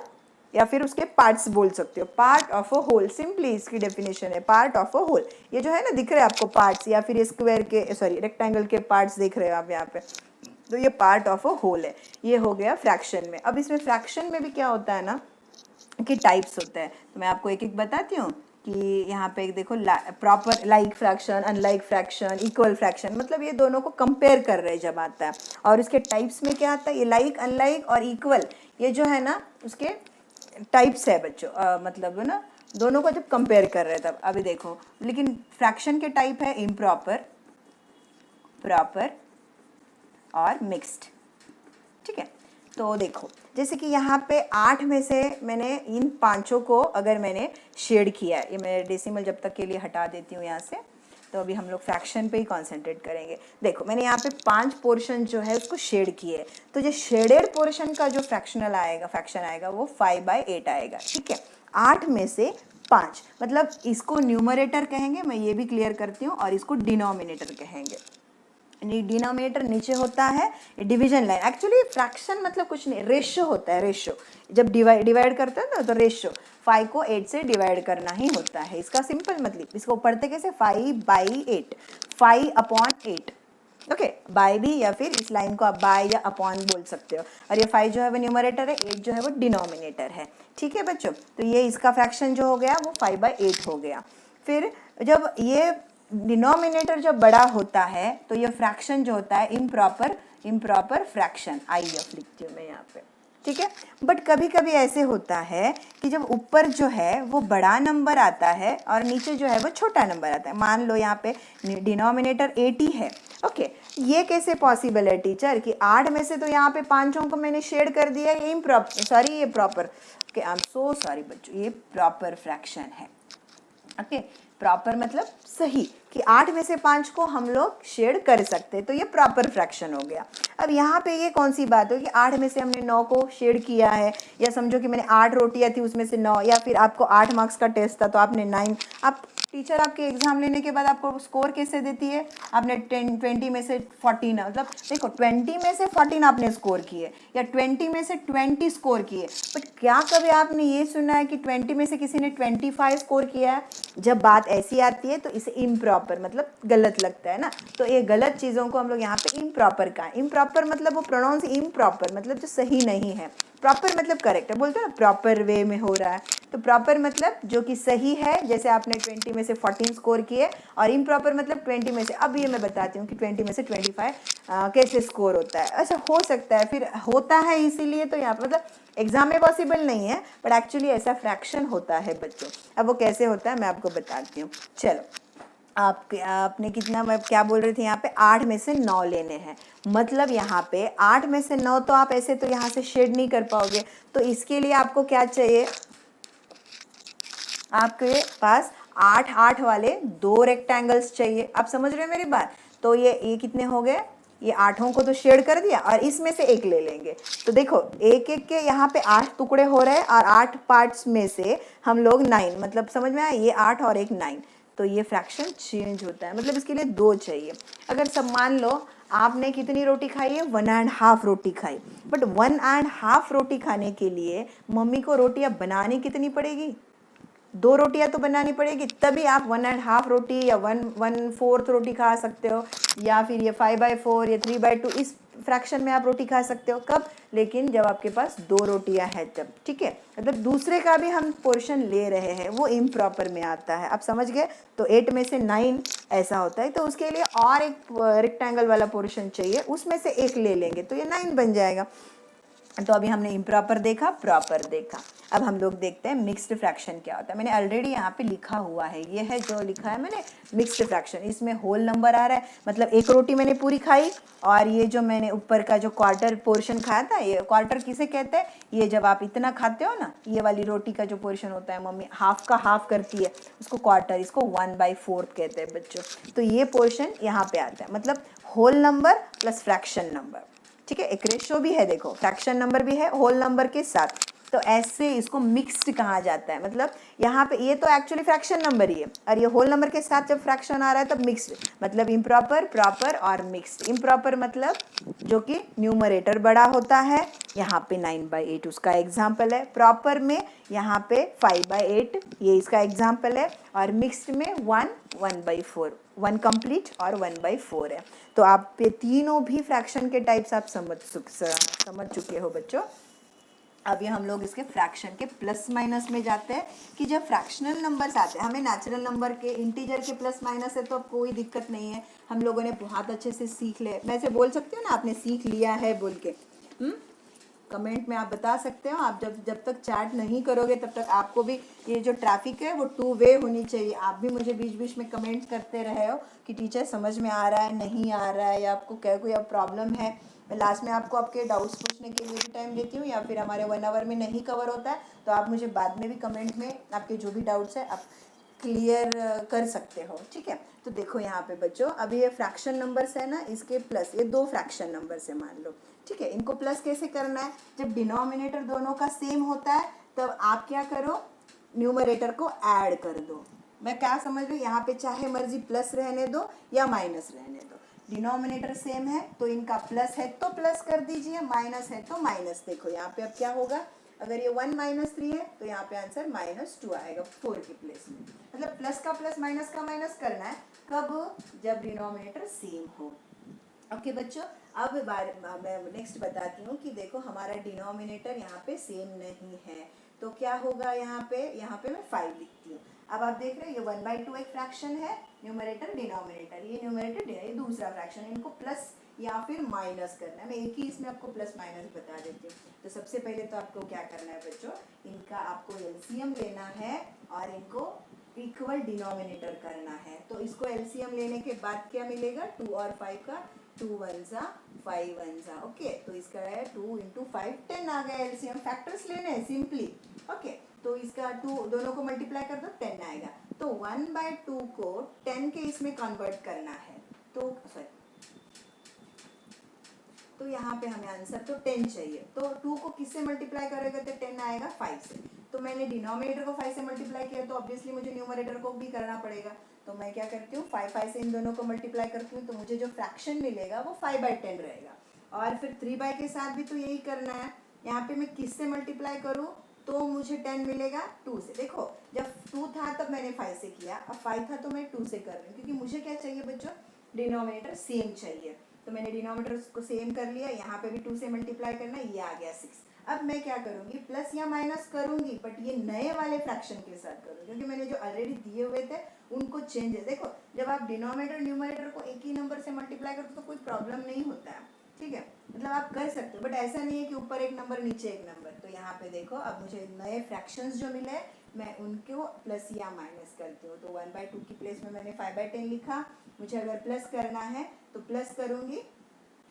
या फिर उसके पार्ट्स बोल सकते हो, part of a whole. Simply इसकी डेफिनेशन है पार्ट ऑफ अ होल। ये जो है ना दिख रहे हैं आपको पार्ट्स, या फिर स्क्वायर के रेक्टेंगल के पार्ट्स दिख रहे हो आप यहाँ पे, तो ये पार्ट ऑफ अ होल है। ये हो गया फ्रैक्शन में। अब इसमें फ्रैक्शन में भी क्या होता है ना कि टाइप्स होते हैं, तो मैं आपको एक एक बताती हूँ कि यहाँ पे एक देखो proper like fraction, unlike fraction, equal fraction, मतलब ये दोनों को कंपेयर कर रहे हैं जब आता है। और इसके टाइप्स में क्या आता है? ये लाइक, अनलाइक और इक्वल, ये जो है ना उसके टाइप्स है बच्चों। मतलब ना दोनों को जब कंपेयर कर रहे हैं तब। अभी देखो, लेकिन फ्रैक्शन के टाइप है इम्प्रॉपर, प्रॉपर और मिक्स्ड। ठीक है, तो देखो जैसे कि यहाँ पे 8 में से मैंने इन पांचों को अगर मैंने शेड किया है, ये मैं डेसिमल जब तक के लिए हटा देती हूँ यहाँ से, तो अभी हम लोग फ्रैक्शन पे ही कॉन्सेंट्रेट करेंगे। देखो मैंने यहाँ पे 5 पोर्शन जो है उसको शेड किए है, तो जो शेडेड पोर्शन का जो फ्रैक्शन आएगा वो 5/8 आएगा। ठीक है, 8 में से 5, मतलब इसको न्यूमरेटर कहेंगे, मैं ये भी क्लियर करती हूँ, और इसको डिनोमिनेटर कहेंगे। डिनोमिनेटर नीचे होता है डिवीजन लाइन। एक्चुअली फ्रैक्शन मतलब कुछ नहीं, रेशियो होता है। रेशियो जब डिवाइड करते हैं ना तो रेशियो 5 को 8 से डिवाइड करना ही होता है। इसका सिंपल मतलब, इसको पढ़ते कैसे? 5/8, 5/8। ओके, बाय भी, या फिर इस लाइन को आप बाय या अपॉन बोल सकते हो। और ये 5 जो है वो न्यूमरेटर है, 8 जो है वो डिनोमिनेटर है। ठीक है बच्चों, तो ये इसका फ्रैक्शन जो हो गया वो 5/8 हो गया। फिर जब ये डिनोमिनेटर जब बड़ा होता है तो ये फ्रैक्शन जो होता है इम्प्रॉपर फ्रैक्शन, IF लिखती हूँ मैं यहाँ पे। ठीक है, बट कभी कभी ऐसे होता है कि जब ऊपर जो है वो बड़ा नंबर आता है और नीचे जो है वो छोटा नंबर आता है। मान लो यहाँ पे डिनोमिनेटर 80 है। ओके, ये कैसे पॉसिबल है टीचर कि 8 में से तो यहाँ पे 5 को मैंने शेड कर दिया, ये ये proper, okay I am so sorry बच्चों, ये प्रॉपर फ्रैक्शन है। ओके, प्रॉपर मतलब सही, कि 8 में से 5 को हम लोग शेड कर सकते हैं, तो ये प्रॉपर फ्रैक्शन हो गया। अब यहाँ पे ये कौन सी बात हो कि 8 में से हमने 9 को शेड किया है, या समझो कि मैंने 8 रोटियाँ थी उसमें से 9, या फिर आपको 8 मार्क्स का टेस्ट था तो आपने 9। आप टीचर आपके एग्जाम लेने के बाद आपको स्कोर कैसे देती है? आपने 20 में से 14, मतलब देखो 20 में से 14 आपने स्कोर किए, या 20 में से 20 स्कोर किए, बट क्या कभी आपने ये सुना है कि 20 में से किसी ने 25 स्कोर किया है? जब बात ऐसी आती है तो इसे इम्प्रॉपर मतलब गलत लगता है ना, तो ये गलत चीज़ों को हम लोग यहाँ पे इम्प्रॉपर का, इम्प्रॉपर मतलब वो प्रोनाउंस इम्प्रॉपर मतलब जो सही नहीं है, प्रॉपर मतलब करेक्ट है, बोलते हैं ना प्रॉपर वे में हो रहा है, तो प्रॉपर मतलब जो कि सही है। जैसे आपने 20 में से 14 स्कोर किए, और इम्प्रॉपर मतलब 20 में से, अब ये मैं बताती हूँ कि 20 में से 25 कैसे स्कोर होता है। ऐसा हो सकता है, फिर होता है इसीलिए तो यहाँ पर मतलब एग्जाम में पॉसिबल नहीं है, बट एक्चुअली ऐसा फ्रैक्शन होता है बच्चों। अब वो कैसे होता है मैं आपको बताती हूँ। चलो, आपने कितना, मैं क्या बोल रही थी यहाँ पे 8 में से 9 लेने हैं, मतलब यहाँ पे 8 में से 9 तो आप ऐसे तो यहाँ से शेड नहीं कर पाओगे, तो इसके लिए आपको क्या चाहिए? आपके पास 8 वाले 2 रेक्टेंगल्स चाहिए। आप समझ रहे हो मेरी बात? तो ये कितने हो गए? ये 8 को तो शेड कर दिया, और इसमें से एक ले लेंगे। तो देखो एक एक के यहाँ पे 8 टुकड़े हो रहे हैं, और 8 पार्ट्स में से हम लोग 9, मतलब समझ में आया, ये 8 और एक 9, तो ये फ्रैक्शन चेंज होता है, मतलब इसके लिए 2 चाहिए। अगर सब मान लो आपने कितनी रोटी खाई है? 1.5 रोटी खाई, बट 1.5 रोटी खाने के लिए मम्मी को रोटियां बनानी कितनी पड़ेगी? 2 रोटियां तो बनानी पड़ेगी, तभी आप 1.5 रोटी या 1/4 रोटी खा सकते हो, या फिर ये 5/4 या 3/2 इस फ्रैक्शन में आप रोटी खा सकते हो। कब? लेकिन जब आपके पास 2 रोटियां हैं तब, ठीक है। मतलब दूसरे का भी हम पोर्शन ले रहे हैं, वो इम्प्रॉपर में आता है। आप समझ गए? तो 8 में से 9 ऐसा होता है, तो उसके लिए और एक रेक्टेंगल वाला पोर्शन चाहिए, उसमें से एक ले लेंगे तो ये 9 बन जाएगा। तो अभी हमने इम्प्रॉपर देखा, प्रॉपर देखा। अब हम लोग देखते हैं मिक्स्ड फ्रैक्शन क्या होता है। मैंने ऑलरेडी यहाँ पे लिखा हुआ है, ये है जो लिखा है मैंने मिक्स्ड फ्रैक्शन। इसमें होल नंबर आ रहा है, मतलब 1 रोटी मैंने पूरी खाई, और ये जो मैंने ऊपर का जो क्वार्टर पोर्शन खाया था, ये क्वार्टर किसे कहते हैं? ये जब आप इतना खाते हो ना, ये वाली रोटी का जो पोर्शन होता है, मम्मी हाफ का हाफ करती है, उसको क्वार्टर, इसको 1/4 कहते हैं बच्चों। तो ये पोर्शन यहाँ पे आता है, मतलब whole number plus fraction number, ठीक है। एक रेशो भी है, देखो फ्रैक्शन नंबर भी है होल नंबर के साथ, तो ऐसे इसको मिक्स्ड कहा जाता है। मतलब यहाँ पे ये तो एक्चुअली फ्रैक्शन नंबर ही है, और ये होल नंबर के साथ जब फ्रैक्शन आ रहा है तब मिक्स्ड, मतलब इम्प्रॉपर, प्रॉपर और मिक्स्ड। इम्प्रॉपर मतलब जो कि न्यूमरेटर बड़ा होता है, यहाँ पे 9/8 उसका एग्जाम्पल है। प्रॉपर में यहाँ पे 5/8 ये इसका एग्जाम्पल है, और मिक्स्ड में 1/4, 1 कंप्लीट और 1/4 है। तो आप ये तीनों भी फ्रैक्शन के टाइप्स आप समझ चुके हो बच्चों। अब ये हम लोग इसके फ्रैक्शन के प्लस माइनस में जाते हैं, कि जब फ्रैक्शनल नंबर्स आते हैं, हमें नेचुरल नंबर के इंटीजर के प्लस माइनस है तो अब कोई दिक्कत नहीं है, हम लोगों ने बहुत अच्छे से सीख ले। मैं से बोल सकती हूँ ना आपने सीख लिया है बोल के, कमेंट में आप बता सकते हो। आप जब तक चैट नहीं करोगे तब तक आपको भी ये जो ट्रैफिक है वो 2 वे होनी चाहिए। आप भी मुझे बीच बीच में कमेंट करते रहे हो कि टीचर समझ में आ रहा है, नहीं आ रहा है, या आपको क्या कोई अब प्रॉब्लम है। मैं लास्ट में आपको आपके डाउट्स पूछने के लिए भी टाइम देती हूँ, या फिर हमारे 1 आवर में नहीं कवर होता है तो आप मुझे बाद में भी कमेंट में आपके जो भी डाउट्स है आप क्लियर कर सकते हो, ठीक है। तो देखो यहाँ पे बच्चों, अभी ये फ्रैक्शन नंबर्स है ना, इसके प्लस, ये 2 फ्रैक्शन नंबर्स है मान लो, ठीक है। इनको प्लस कैसे करना है? जब डिनोमिनेटर दोनों का सेम होता है तब आप क्या करो, न्यूमरेटर को ऐड कर दो। मैं क्या समझ रही हूँ, यहाँ पे चाहे मर्जी प्लस रहने दो या माइनस रहने दो, डिनोमिनेटर सेम है तो इनका प्लस है तो प्लस कर दीजिए, माइनस है तो माइनस। देखो यहाँ पे अब क्या होगा, अगर ये 1 - 3 है तो यहाँ पे आंसर -2 आएगा 4 के प्लेस में। मतलब प्लस का प्लस माइनस का माइनस करना है कब? जब डिनोमिनेटर सेम हो। ओके बच्चों, अब मैं नेक्स्ट बताती हूँ कि देखो हमारा डिनोमिनेटर यहाँ पे सेम नहीं है, तो क्या होगा यहाँ पे मैं 5 लिखती हूँ। अब आप देख रहे हैं ये 1/2 एक फ्रैक्शन है, न्यूमरेटर डिनोमिनेटर, ये न्यूमरेटर ये दूसरा फ्रैक्शन, इनको प्लस या फिर माइनस करना है। मैं एक ही इसमें आपको प्लस माइनस बता देती हूँ। तो सबसे पहले तो आपको क्या करना है बच्चों, इनका आपको एलसीएम लेना है और इनको इक्वल डिनोमिनेटर करना है। तो इसको एलसीएम लेने के बाद क्या मिलेगा, 2 और 5 का, 2 1 जा 5 1 जा, ओके। तो इसका है 2 × 5 10 आ गया एलसीएम। फैक्टर्स लेने हैं सिंपली, ओके। तो इसका 2 दोनों को मल्टीप्लाई कर दो 10 आएगा। तो 1/2 को 10 के इसमें कन्वर्ट करना है, तो सॉरी, तो यहाँ पे हमें आंसर तो 10 चाहिए। तो 2 को किससे मल्टीप्लाई करेगा तो 10 आएगा 5 से। तो मैंने डिनोमिनेटर को 5 से मल्टीप्लाई किया तो ऑब्वियसली मुझे न्यूमरेटर को भी करना पड़ेगा। तो मैं क्या करती हूँ, 5 से इन दोनों को मल्टीप्लाई करती हूँ, तो मुझे जो फ्रैक्शन मिलेगा वो 5/10 रहेगा। और फिर 3 के साथ भी तो यही करना है। यहाँ पे मैं किससे मल्टीप्लाई करूँ तो मुझे 10 मिलेगा 2 से। देखो जब 2 था तब मैंने 5 से किया, अब 5 था तो मैं 2 से कर रही हूँ, क्योंकि मुझे क्या चाहिए बच्चों, डिनोमिनेटर सेम चाहिए। तो मैंने डिनोमिनेटर को सेम कर लिया, यहाँ पे भी 2 से मल्टीप्लाई करना, ये आ गया 6। अब मैं क्या करूँगी, प्लस या माइनस करूँगी, बट ये नए वाले फ्रैक्शन के साथ करूँगी, क्योंकि मैंने जो ऑलरेडी दिए हुए थे उनको चेंज है। देखो जब आप डिनोमिनेटर न्यूमरेटर को एक ही नंबर से मल्टीप्लाई करते हो तो कोई प्रॉब्लम नहीं होता है, ठीक है। मतलब आप कर सकते हो, बट ऐसा नहीं है कि ऊपर एक नंबर नीचे एक नंबर। तो यहाँ पे देखो अब मुझे नए फ्रैक्शंस जो मिले मैं उनको प्लस या माइनस करती हूँ। तो 1/2 की प्लेस में मैंने 5/10 लिखा। मुझे अगर प्लस करना है तो प्लस करूँगी,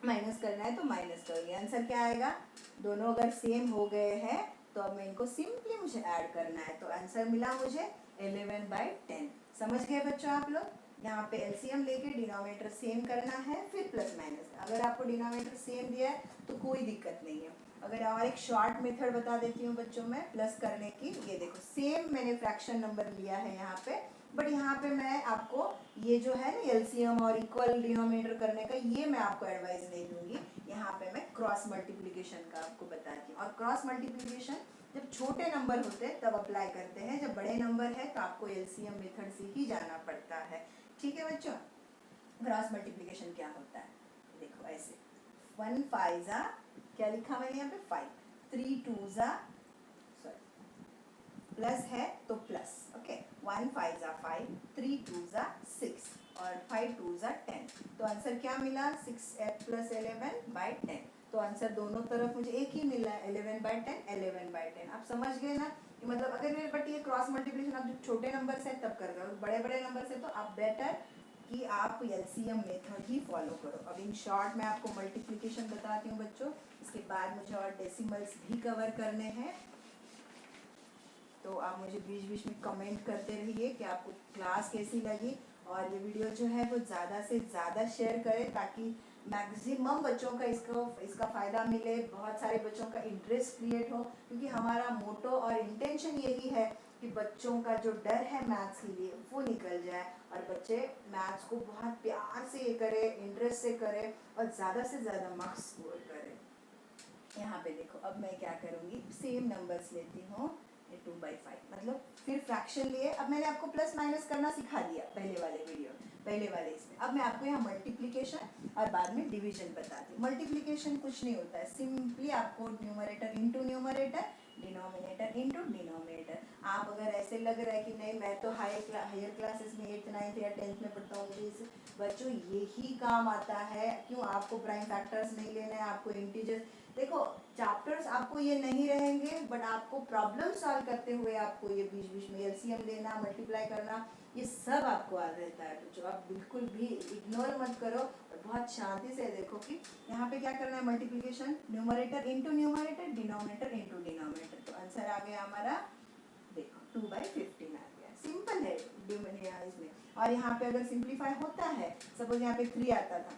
माइनस करना है तो माइनस करूँगी। आंसर क्या आएगा, दोनों अगर सेम हो गए हैं तो अब मैं इनको सिंपली मुझे ऐड करना है। तो आंसर मिला मुझे 11/10। समझ गए बच्चों आप लोग? यहाँ पे एलसीएम लेके डिनोमिनेटर सेम करना है, फिर प्लस माइनस। अगर आपको डिनोमिनेटर सेम दिया है तो कोई दिक्कत नहीं है। अगर और एक शॉर्ट मेथड बता देती हूँ बच्चों में प्लस करने की, ये देखो सेम मैंने फ्रैक्शन नंबर लिया है यहाँ पे, बट यहाँ पे मैं आपको ये जो है ना एलसीएम और इक्वल डिनोमिनेटर करने का, ये मैं आपको एडवाइस नहीं दूंगी। यहाँ पे मैं क्रॉस मल्टीप्लिकेशन का आपको बताती हूँ, और क्रॉस मल्टीप्लिकेशन जब छोटे नंबर होते हैं तब अप्लाई करते हैं, जब बड़े नंबर है तो आपको एलसीएम मेथड से ही जाना पड़ता है। ठीक है बच्चों, क्रॉस मल्टीप्लिकेशन क्या होता है, देखो ऐसे 1 5 जा, क्या लिखा मैंने यहाँ पे 5, 3 2 जा, सॉरी प्लस है तो प्लस, ओके 1 5 जा 5, 3 2 जा 6 और 5 2 जा 10। तो आंसर क्या मिला 6 प्लस 11/10। तो आंसर दोनों तरफ मुझे एक ही मिला है 11/10, 11/10। आप समझ गए ना कि मतलब अगर मेरे बट ये क्रॉस मल्टीप्लिकेशन आप जो छोटे नंबर से तब कर रहे हो, बड़े बड़े नंबर से तो आप बेटर कि आप एलसीएम मेथड ही फॉलो करो। अब इन शॉर्ट मैं आपको मल्टीप्लिकेशन बताती हूँ बच्चों, इसके बाद मुझे और डेसिमल्स भी कवर करने हैं। तो आप मुझे बीच बीच में कमेंट करते रहिए कि आपको क्लास कैसी लगी, और ये वीडियो जो है वो ज़्यादा से ज़्यादा शेयर करें ताकि मैक्सिमम बच्चों का इसका फ़ायदा मिले, बहुत सारे बच्चों का इंटरेस्ट क्रिएट हो, क्योंकि हमारा मोटो और इंटेंशन यही है कि बच्चों का जो डर है मैथ्स के लिए वो निकल जाए और बच्चे मैथ्स को बहुत प्यार से ये करें, इंटरेस्ट से करें और ज़्यादा से ज़्यादा मार्क्स स्कोर करें। यहाँ पे देखो, अब मैं क्या करूँगी, सेम नंबर्स लेती हूँ 2/5, मतलब फिर फ्रैक्शन लिए। अब मैंने आपको प्लस माइनस करना सिखा दिया पहले वाले इसमें। अब मैं आपको यहाँ मल्टीप्लिकेशन और बाद में डिवीजन बताती हूँ। मल्टीप्लिकेशन कुछ नहीं होता है, सिंपली आपको numerator into numerator, denominator into denominator. आप अगर ऐसे लग रहा है कि नहीं मैं तो हायर क्लासेस में 8th 9th या 10th में पढ़ता हूँ, मुझे बच्चों यही काम आता है। क्यों आपको प्राइम फैक्टर्स नहीं लेना है, आपको इंटीजर्स, देखो चैप्टर्स आपको ये नहीं रहेंगे, बट आपको प्रॉब्लम सॉल्व करते हुए आपको ये बीच बीच में एलसीएम लेना, मल्टीप्लाई करना, ये सब आपको आ रहता है बच्चों। आप बिल्कुल भी इग्नोर मत करो और बहुत शांति से देखो कि यहाँ पे क्या करना है, multiplication numerator into numerator, denominator into denominator. तो आंसर आ गया हमारा, देखो 2/15 आ गया। सिंपल है इसमें। और यहाँ पे अगर सिंप्लीफाई होता है, सपोज यहाँ पे 3 आता था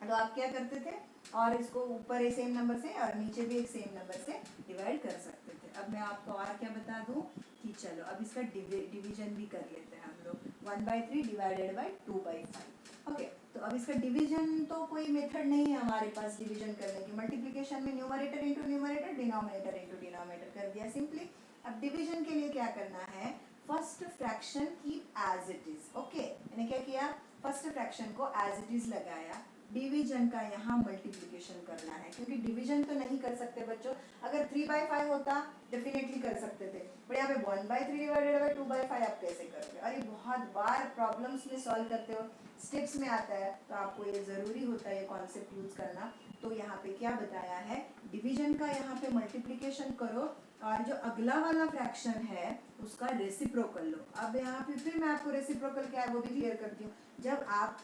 तो आप क्या करते थे, और इसको ऊपर एक सेम नंबर से और नीचे भी एक सेम नंबर से डिवाइड कर सकते थे। अब मैं आपको और क्या बता दूं कि चलो अब इसका डिवीजन भी कर लेते हैं हम लोग। 1/3 डिवाइडेड बाई 2/5। ओके, तो अब इसका डिवीजन तो कोई मेथड नहीं है हमारे पास डिवीजन करने की। मल्टीप्लिकेशन में numerator into numerator, denominator into denominator कर दिया सिंपली। अब डिवीजन के लिए क्या करना है, first fraction keep as it is. Okay, मैंने क्या किया, फर्स्ट फ्रैक्शन को एज इट इज लगाया, डिवीजन का यहाँ मल्टीप्लिकेशन करना है, क्योंकि डिवीजन तो नहीं कर सकते बच्चों। अगर 3/5 होता डेफिनेटली कर सकते थे, पर यहाँ पे 1/3 डिवाइडेड बाई 2/5 आप कैसे करोगे। और ये बहुत बार प्रॉब्लम्स में सॉल्व करते हो, स्टेप्स में आता है, तो आपको ये ज़रूरी होता है ये कॉन्सेप्ट यूज करना। तो यहाँ पे क्या बताया है, डिवीजन का यहाँ पे मल्टीप्लिकेशन करो और जो अगला वाला फ्रैक्शन है उसका रेसिप्रोकल लो। अब यहाँ पे फिर मैं आपको रेसिप्रोकल क्या है वो भी क्लियर करती हूँ। जब आप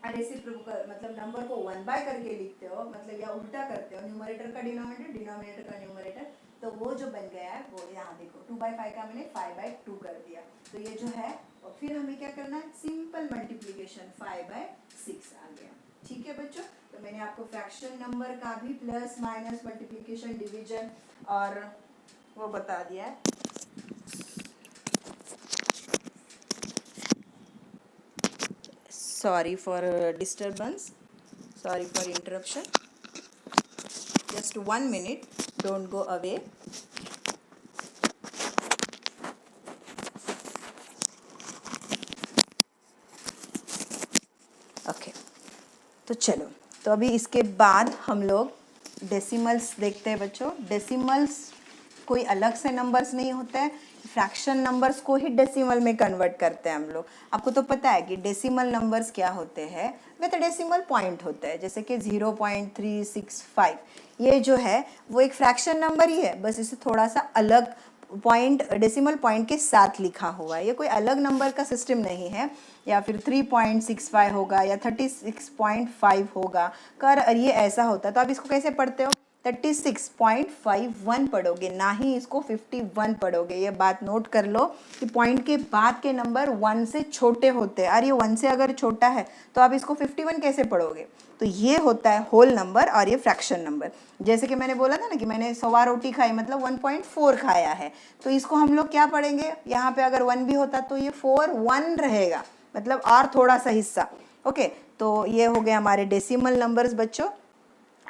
रेसिप्रोकल मतलब नंबर को 1/, करके लिखते हो, मतलब या उल्टा करते हो, न्यूमरेटर का डिनोमिनेटर, डिनोमिनेटर का न्यूमरेटर, तो वो जो बन गया है वो यहाँ देखो 2/5 का मैंने 5/2 कर दिया। तो ये जो है, और फिर हमें क्या करना है, सिंपल मल्टीप्लिकेशन 5/6 आ गया। ठीक है बच्चों, तो मैंने आपको फ्रैक्शन नंबर का भी प्लस माइनस मल्टीप्लिकेशन डिवीजन और वो बता दिया है। Sorry for disturbance, sorry for interruption, just 1 minute, don't go away. Okay, तो चलो, तो अभी इसके बाद हम लोग डेसिमल्स देखते हैं बच्चों। डेसिमल्स कोई अलग से नंबर्स नहीं होता है, फ्रैक्शन नंबर्स को ही डेसिमल में कन्वर्ट करते हैं हम लोग। आपको तो पता है कि डेसिमल नंबर्स क्या होते हैं, विद डेसिमल पॉइंट होता है, जैसे कि 0.365 ये जो है वो एक फ्रैक्शन नंबर ही है, बस इसे थोड़ा सा अलग पॉइंट, डेसिमल पॉइंट के साथ लिखा हुआ है। ये कोई अलग नंबर का सिस्टम नहीं है, या फिर 3.65 होगा या 36.5 होगा कर, ये ऐसा होता है। तो आप इसको कैसे पढ़ते हो, 36.51 पढ़ोगे, ना ही इसको 51 पढ़ोगे। ये बात नोट कर लो कि पॉइंट के बाद के नंबर 1 से छोटे होते हैं, और ये 1 से अगर छोटा है तो आप इसको 51 कैसे पढ़ोगे। तो ये होता है होल नंबर और ये फ्रैक्शन नंबर। जैसे कि मैंने बोला था ना कि मैंने 100 रोटी खाई, मतलब 1.4 खाया है, तो इसको हम लोग क्या पढ़ेंगे, यहाँ पे अगर 1 भी होता तो ये 4 रहेगा, मतलब और थोड़ा सा हिस्सा। ओके, तो ये हो गए हमारे डेसिमल नंबर्स बच्चों।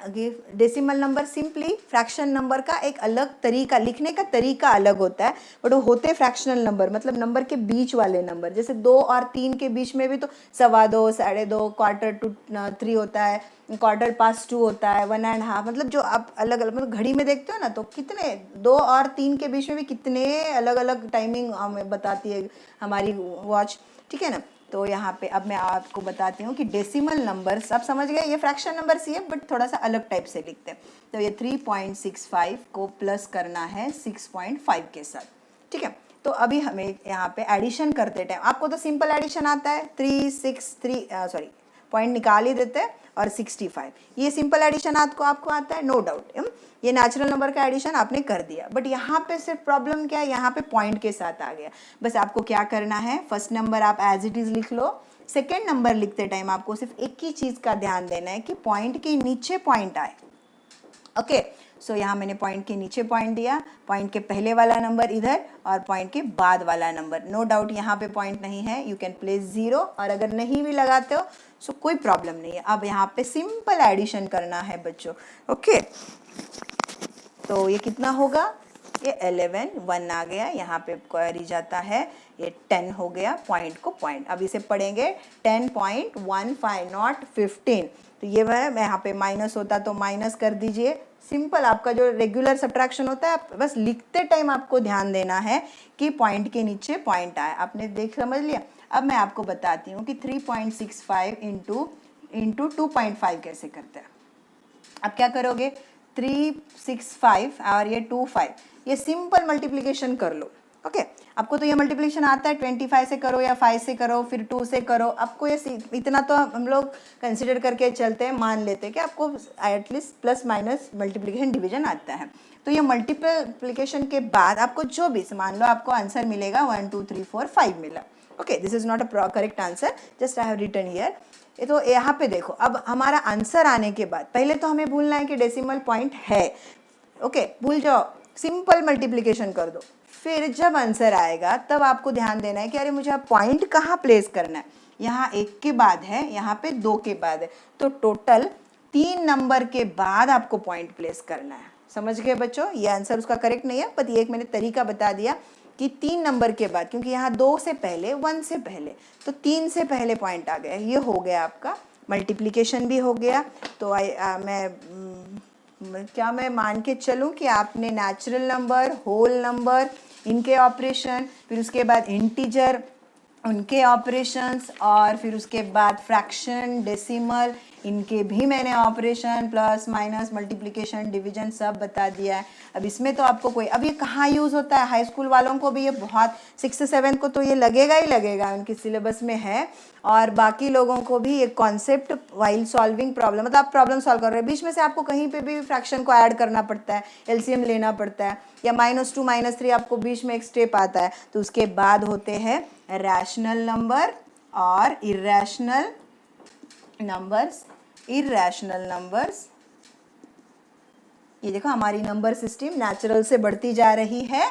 Decimal number simply fraction number का एक अलग तरीका, लिखने का तरीका अलग होता है, बट वो होते फ्रैक्शनल नंबर, मतलब नंबर के बीच वाले नंबर। जैसे 2 और 3 के बीच में भी तो 2.25, 2.5, 1/4 होता है, 1/4 होता है, 1.5, मतलब जो आप अलग अलग मतलब घड़ी में देखते हो ना, तो कितने 2 और 3 के बीच में भी कितने अलग अलग टाइमिंग हमें बताती है हमारी वॉच, ठीक है ना। तो यहाँ पे अब मैं आपको बताती हूँ कि डेसिमल नंबर्स आप समझ गए, ये फ्रैक्शन नंबर्स ही है बट थोड़ा सा अलग टाइप से लिखते हैं। तो ये 3.65 को प्लस करना है 6.5 के साथ, ठीक है। तो अभी हमें यहाँ पे एडिशन करते टाइम, आपको तो सिंपल एडिशन आता है, 363 पॉइंट निकाल ही देते हैं और 65, ये सिंपल एडिशन आपको आता है, नो डाउट। ये नेचुरल नंबर का एडिशन आपने कर दिया, बट यहाँ पे सिर्फ प्रॉब्लम क्या है, यहाँ पे पॉइंट के साथ आ गया। बस आपको क्या करना है, फर्स्ट नंबर आप एज इट इज लिख लो, सेकेंड नंबर लिखते टाइम आपको सिर्फ एक ही चीज़ का ध्यान देना है कि पॉइंट के नीचे पॉइंट आए। ओके, सो यहाँ मैंने पॉइंट के नीचे पॉइंट दिया, पॉइंट के पहले वाला नंबर इधर और पॉइंट के बाद वाला नंबर, नो डाउट यहाँ पे पॉइंट नहीं है, यू कैन प्लेस 0, और अगर नहीं भी लगाते हो सो कोई प्रॉब्लम नहीं है। अब यहाँ पे सिंपल एडिशन करना है बच्चों। ओके, तो ये कितना होगा, ये 11, 1 आ गया, यहाँ पे क्वेरी जाता है, ये 10 हो गया, पॉइंट को पॉइंट। अब इसे पढ़ेंगे 10.15 नॉट 15, तो ये मैं यहाँ पे माइनस होता तो माइनस कर दीजिए। सिंपल आपका जो रेगुलर सब्ट्रैक्शन होता है, आप बस लिखते टाइम आपको ध्यान देना है कि पॉइंट के नीचे पॉइंट आए। आपने समझ लिया। अब मैं आपको बताती हूँ कि 3.65 इंटू 2.5 कैसे करते हैं। अब क्या करोगे, 365 और ये 25, ये सिंपल मल्टीप्लिकेशन कर लो। ओके, आपको तो ये मल्टीप्लिकेशन आता है, 25 से करो या 5 से करो, फिर 2 से करो, आपको ये इतना तो हम लोग कंसिडर करके चलते हैं, मान लेते हैं कि आपको at least plus minus multiplication division आता है। तो ये मल्टीप्लिकेशन के बाद आपको जो भी, मान लो आपको आंसर मिलेगा 1 2 3 4 5 मिला। Okay, this is not a correct answer, just I have written here. तो यहाँ पे देखो, अब हमारा आंसर आने के बाद पहले तो हमें भूलना है कि डेसिमल पॉइंट है। ओके, भूल जाओ, सिंपल मल्टीप्लिकेशन कर दो, फिर जब आंसर आएगा तब आपको ध्यान देना है कि अरे मुझे अब पॉइंट कहाँ प्लेस करना है। यहाँ 1 के बाद है, यहाँ पे 2 के बाद है, तो टोटल 3 नंबर के बाद आपको पॉइंट प्लेस करना है। समझ गए बच्चों, ये आंसर उसका करेक्ट नहीं है, पर ये एक मैंने तरीका बता दिया कि 3 नंबर के बाद, क्योंकि यहाँ 2 से पहले, 1 से पहले, तो 3 से पहले पॉइंट आ गया। ये हो गया आपका मल्टीप्लिकेशन भी हो गया। तो मैं मान के चलूँ कि आपने नेचुरल नंबर, होल नंबर, इनके ऑपरेशन, फिर उसके बाद इंटीजर, उनके ऑपरेशंस, और फिर उसके बाद फ्रैक्शन, डेसिमल, इनके भी मैंने operation, plus minus, multiplication, division सब बता दिया है। अब इसमें तो आपको कोई, अब ये कहाँ यूज़ होता है, हाई स्कूल वालों को भी ये बहुत, 6 7 को तो ये लगेगा ही लगेगा, उनकी सिलेबस में है, और बाकी लोगों को भी ये कॉन्सेप्ट वाइल सॉल्विंग प्रॉब्लम, मतलब आप प्रॉब्लम सॉल्व कर रहे हैं, बीच में से आपको कहीं पे भी फ्रैक्शन को ऐड करना पड़ता है, एलसीएम लेना पड़ता है, या -2 -3 आपको बीच में एक स्टेप आता है। तो उसके बाद होते हैं रैशनल नंबर और इर्रेशनल नंबर्स। इर्रेशनल नंबर्स, ये देखो हमारी नंबर सिस्टम नेचुरल से बढ़ती जा रही है,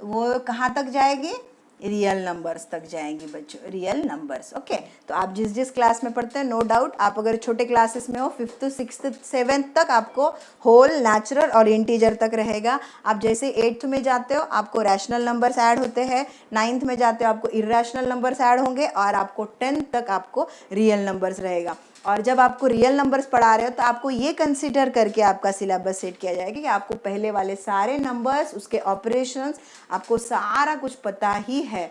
वो कहाँ तक जाएगी, रियल नंबर्स तक जाएंगी बच्चों, रियल नंबर्स। ओके, तो आप जिस जिस क्लास में पढ़ते हैं, नो डाउट, आप अगर छोटे क्लासेस में हो, 5th 6th 7th तक आपको होल, नेचुरल और इंटीजर तक रहेगा। आप जैसे 8th में जाते हो आपको रैशनल नंबर्स ऐड होते हैं, 9th में जाते हो आपको इर्रेशनल नंबर्स ऐड होंगे, और आपको 10th तक आपको रियल नंबर्स रहेगा। और जब आपको रियल नंबर्स पढ़ा रहे हो तो आपको ये कंसीडर करके आपका सिलेबस सेट किया जाएगा कि आपको पहले वाले सारे नंबर्स, उसके ऑपरेशंस, आपको सारा कुछ पता ही है।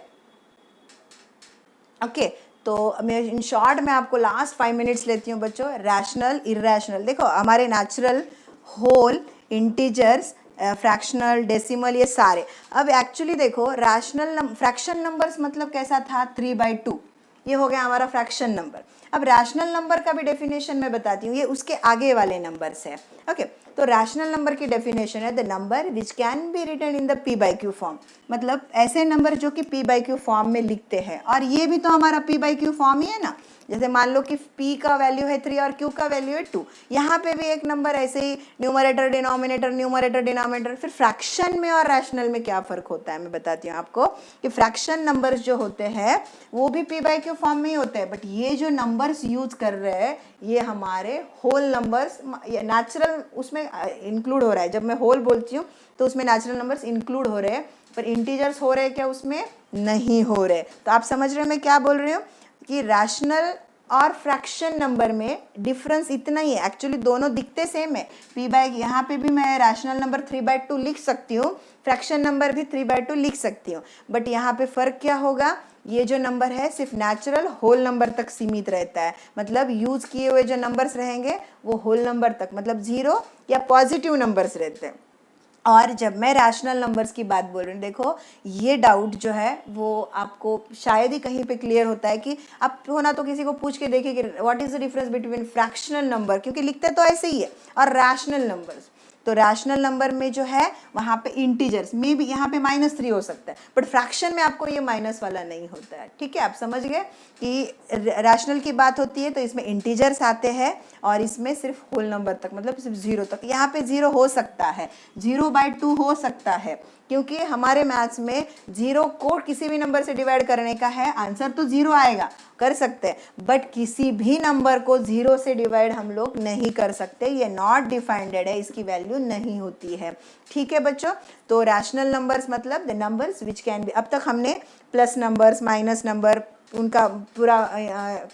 ओके, तो मैं इन शॉर्ट में आपको लास्ट 5 मिनट्स लेती हूँ बच्चों। रैशनल, इर्रेशनल, देखो हमारे natural, whole, integers, fractional, decimal, ये सारे। अब एक्चुअली देखो, रैशनल फ्रैक्शन नंबर्स मतलब कैसा था, 3/2, ये हो गया हमारा फ्रैक्शन नंबर। अब रैशनल नंबर का भी डेफिनेशन मैं बताती हूँ, ये उसके आगे वाले नंबर्स है। ओके, तो रैशनल नंबर की डेफिनेशन है the number which can be written in the p/q form, मतलब ऐसे नंबर जो कि p/q फॉर्म में लिखते हैं, और ये भी तो हमारा p/q फॉर्म ही है ना। जैसे मान लो कि p का वैल्यू है 3 और q का वैल्यू है 2, यहाँ पे भी एक नंबर ऐसे ही न्यूमरेटर डिनोमिनेटर। फिर फ्रैक्शन में और रैशनल में क्या फ़र्क होता है मैं बताती हूँ आपको कि फ्रैक्शन नंबर्स जो होते हैं वो भी p/q फॉर्म में ही होते हैं, बट ये जो नंबर्स यूज कर रहे हैं ये हमारे होल नंबर्स, नेचुरल उसमें इंक्लूड हो रहा है। जब मैं होल बोलती हूँ तो उसमें नेचुरल नंबर्स इंक्लूड हो रहे हैं, पर इंटीजर्स हो रहे हैं क्या उसमें? नहीं हो रहे। तो आप समझ रहे हो मैं क्या बोल रही हूँ कि रैशनल और फ्रैक्शन नंबर में डिफरेंस इतना ही है। एक्चुअली दोनों दिखते सेम है। यहाँ पे भी मैं रैशनल नंबर 3/2 लिख सकती हूँ, फ्रैक्शन नंबर भी 3/2 लिख सकती हूँ, बट यहाँ पे फ़र्क क्या होगा? ये जो नंबर है सिर्फ नेचुरल होल नंबर तक सीमित रहता है, मतलब यूज़ किए हुए जो नंबर्स रहेंगे वो होल नंबर तक, मतलब 0 या पॉजिटिव नंबर्स रहते हैं। और जब मैं रैशनल नंबर्स की बात बोल रही हूँ, देखो ये डाउट जो है वो आपको शायद ही कहीं पे क्लियर होता है कि आप होना तो किसी को पूछ के देखिए कि what is the difference between fractional number, क्योंकि लिखते तो ऐसे ही है, और रैशनल नंबर्स। तो रैशनल नंबर में जो है वहाँ पे इंटीजर्स में भी यहाँ पे -3 हो सकता है, बट फ्रैक्शन में आपको ये माइनस वाला नहीं होता है। ठीक है, आप समझ गए कि रैशनल की बात होती है तो इसमें इंटीजर्स आते हैं और इसमें सिर्फ होल नंबर तक, मतलब सिर्फ 0 तक। यहाँ पे 0 हो सकता है, 0/2 हो सकता है, क्योंकि हमारे मैथ्स में 0 को किसी भी नंबर से डिवाइड करने का है, आंसर तो 0 आएगा, कर सकते हैं, बट किसी भी नंबर को 0 से डिवाइड हम लोग नहीं कर सकते, ये नॉट डिफाइंडेड है, इसकी वैल्यू नहीं होती है। ठीक है बच्चों, तो रैशनल नंबर्स मतलब the numbers which can B, अब तक हमने प्लस नंबर्स, माइनस नंबर, उनका पूरा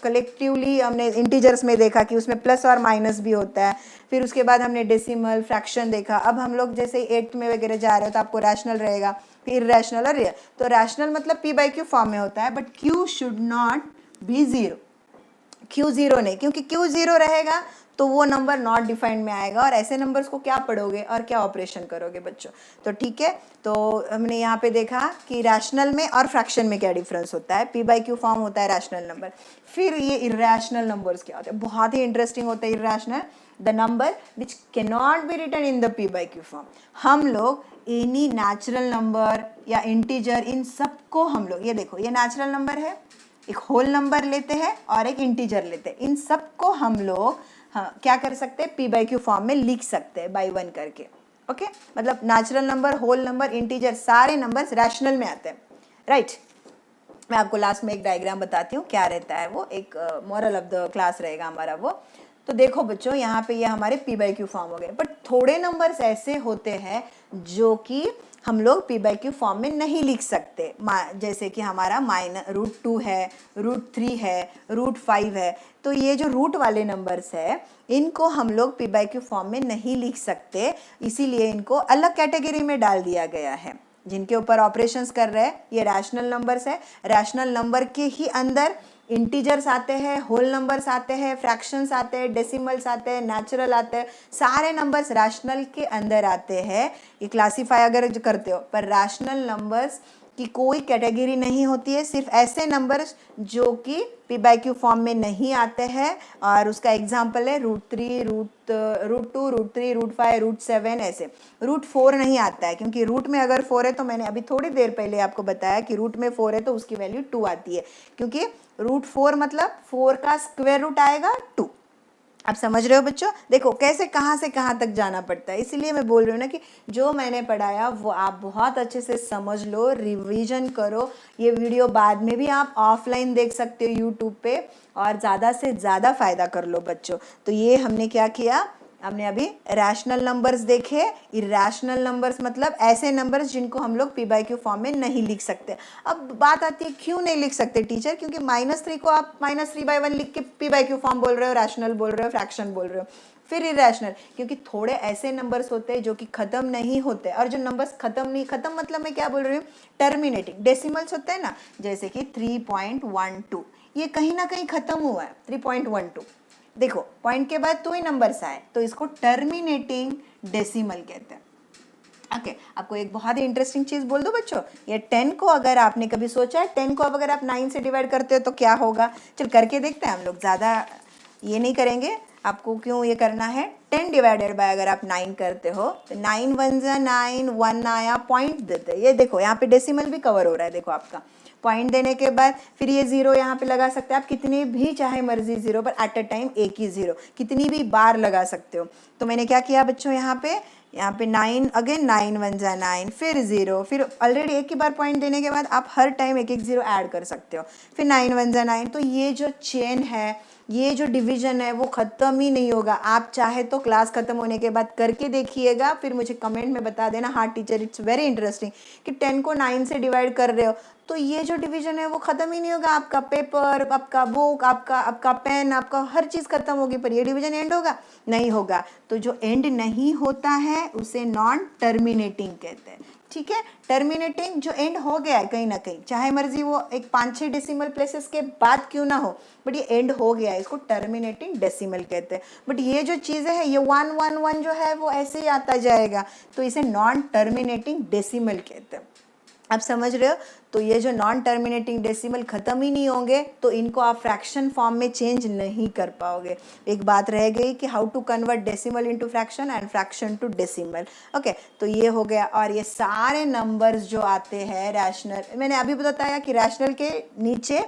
कलेक्टिवली हमने इंटीजर्स में देखा कि उसमें प्लस और माइनस भी होता है। फिर उसके बाद हमने डेसिमल, फ्रैक्शन देखा। अब हम लोग जैसे 8th में वगैरह जा रहे हो तो आपको रैशनल रहेगा, फिर इरैशनल और रियल। तो रैशनल मतलब p/q फॉर्म में होता है, but q should not be 0, q 0 नहीं, क्योंकि q 0 रहेगा तो वो नंबर नॉट डिफाइंड में आएगा, और ऐसे नंबर्स को क्या पढ़ोगे और क्या ऑपरेशन करोगे बच्चों। तो ठीक है, तो हमने यहाँ पे देखा कि रैशनल में और फ्रैक्शन में क्या डिफरेंस होता है। p/q फॉर्म होता है रैशनल नंबर। फिर ये इरैशनल नंबर्स क्या होते हैं, बहुत ही इंटरेस्टिंग होता है irrational, the number which can not be written in the p/q form. हम लोग एनी नेचुरल नंबर या इंटीजर, इन सबको हम लोग, ये देखो ये नेचुरल नंबर है, एक होल नंबर लेते हैं और एक इंटीजर लेते हैं, इन सबको हम लोग क्या कर सकते हैं, p/q फॉर्म में लिख सकते हैं बाय 1 करके। ओके, मतलब natural number, whole number, integer, सारे नंबर्स रैशनल में आते हैं, राइट। मैं आपको लास्ट में एक डायग्राम बताती हूँ क्या रहता है, वो एक मॉरल ऑफ द क्लास रहेगा हमारा वो। तो देखो बच्चों, यहाँ पे ये हमारे p/q फॉर्म हो गए, बट थोड़े नंबर्स ऐसे होते हैं जो कि हम लोग p/q फॉर्म में नहीं लिख सकते, जैसे कि हमारा √2 है, √3 है, √5 है। तो ये जो रूट वाले नंबर्स है इनको हम लोग p/q फॉर्म में नहीं लिख सकते, इसीलिए इनको अलग कैटेगरी में डाल दिया गया है। जिनके ऊपर ऑपरेशंस कर रहे हैं ये रैशनल नंबर्स है, रैशनल नंबर के ही अंदर इंटीजर्स आते हैं, होल नंबर्स आते हैं, फ्रैक्शंस आते हैं, डेसिमल्स आते हैं, नेचुरल आते हैं, सारे नंबर्स रैशनल के अंदर आते हैं। ये क्लासीफाई अगर जो करते हो, पर रैशनल नंबर्स की कोई कैटेगरी नहीं होती है, सिर्फ ऐसे नंबर्स जो कि p/q फॉर्म में नहीं आते हैं, और उसका एग्जांपल है √3, √2, √3, √5, √7, ऐसे। √4 नहीं आता है, क्योंकि रूट में अगर 4 है तो मैंने अभी थोड़ी देर पहले आपको बताया कि रूट में 4 है तो उसकी वैल्यू 2 आती है, क्योंकि √4 मतलब 4 का स्क्वायर रूट आएगा 2। आप समझ रहे हो बच्चों, देखो कैसे कहाँ से कहाँ तक जाना पड़ता है। इसीलिए मैं बोल रही हूँ ना कि जो मैंने पढ़ाया वो आप बहुत अच्छे से समझ लो, रिवीजन करो। ये वीडियो बाद में भी आप ऑफलाइन देख सकते हो यूट्यूब पे, और ज़्यादा से ज़्यादा फ़ायदा कर लो बच्चों। तो ये हमने क्या किया, हमने अभी रैशनल नंबर्स देखे। इरैशनल नंबर्स मतलब ऐसे नंबर्स जिनको हम लोग p/q फॉर्म में नहीं लिख सकते। अब बात आती है क्यों नहीं लिख सकते टीचर, क्योंकि -3 को आप -3/1 लिख के p/q फॉर्म बोल रहे हो, रैशनल बोल रहे हो, फ्रैक्शन बोल रहे हो। फिर इरैशनल, क्योंकि थोड़े ऐसे नंबर्स होते हैं जो कि ख़त्म नहीं होते, और जो नंबर्स ख़त्म मतलब मैं क्या बोल रही हूँ, टर्मिनेटिंग डेसिमल्स होते हैं ना, जैसे कि 3.12, ये कहीं ना कहीं ख़त्म हुआ है 3.12। देखो पॉइंट के बाद 2 ही नंबर्स आए, तो इसको टर्मिनेटिंग डेसिमल कहते हैं। ओके, आपको एक बहुत ही इंटरेस्टिंग चीज़ बोल दो बच्चों, ये 10 को अगर आपने कभी सोचा है 10 को अब अगर आप 9 से डिवाइड करते हो तो क्या होगा, चल करके देखते हैं हम लोग, ज़्यादा ये नहीं करेंगे, आपको क्यों ये करना है, 10 डिवाइडेड बाय अगर आप 9 करते हो तो 9 1 जा 9, 1 आया, पॉइंट देते, ये देखो यहाँ पे डेसिमल भी कवर हो रहा है, देखो आपका पॉइंट देने के बाद फिर ये जीरो यहाँ पे लगा सकते हैं आप, कितने भी चाहे मर्जी जीरो पर एट अ टाइम एक ही जीरो कितनी भी बार लगा सकते हो। तो मैंने क्या किया बच्चों, यहाँ पे 9 अगेन 9 1 जा 9, फिर जीरो, फिर ऑलरेडी एक ही बार पॉइंट देने के बाद आप हर टाइम एक एक जीरो ऐड कर सकते हो, फिर 9 1 जा 9। तो ये जो चेन है, ये जो डिवीजन है वो ख़त्म ही नहीं होगा। आप चाहे तो क्लास ख़त्म होने के बाद करके देखिएगा, फिर मुझे कमेंट में बता देना, हाँ टीचर इट्स वेरी इंटरेस्टिंग कि 10 को 9 से डिवाइड कर रहे हो, तो ये जो डिवीजन है वो ख़त्म ही नहीं होगा। आपका पेपर, आपका बुक, आपका पेन, आपका हर चीज़ ख़त्म होगी, पर ये डिवीजन एंड होगा नहीं होगा। तो जो एंड नहीं होता है उसे नॉन टर्मिनेटिंग कहते हैं, ठीक है। टर्मिनेटिंग जो एंड हो गया है कहीं ना कहीं, चाहे मर्जी वो एक 5-6 डेसिमल प्लेसेस के बाद क्यों ना हो, बट ये एंड हो गया है, इसको टर्मिनेटिंग डेसिमल कहते हैं। बट ये जो चीज़ें हैं, ये 1 1 1 जो है वो ऐसे ही आता जाएगा, तो इसे नॉन टर्मिनेटिंग डेसिमल कहते हैं। आप समझ रहे हो। तो ये जो नॉन टर्मिनेटिंग डेसिमल ख़त्म ही नहीं होंगे तो इनको आप फ्रैक्शन फॉर्म में चेंज नहीं कर पाओगे। एक बात रह गई कि how to convert decimal into fraction and fraction to decimal. Okay, तो ये हो गया। और ये सारे नंबर्स जो आते हैं रैशनल, मैंने अभी बताया कि रैशनल के नीचे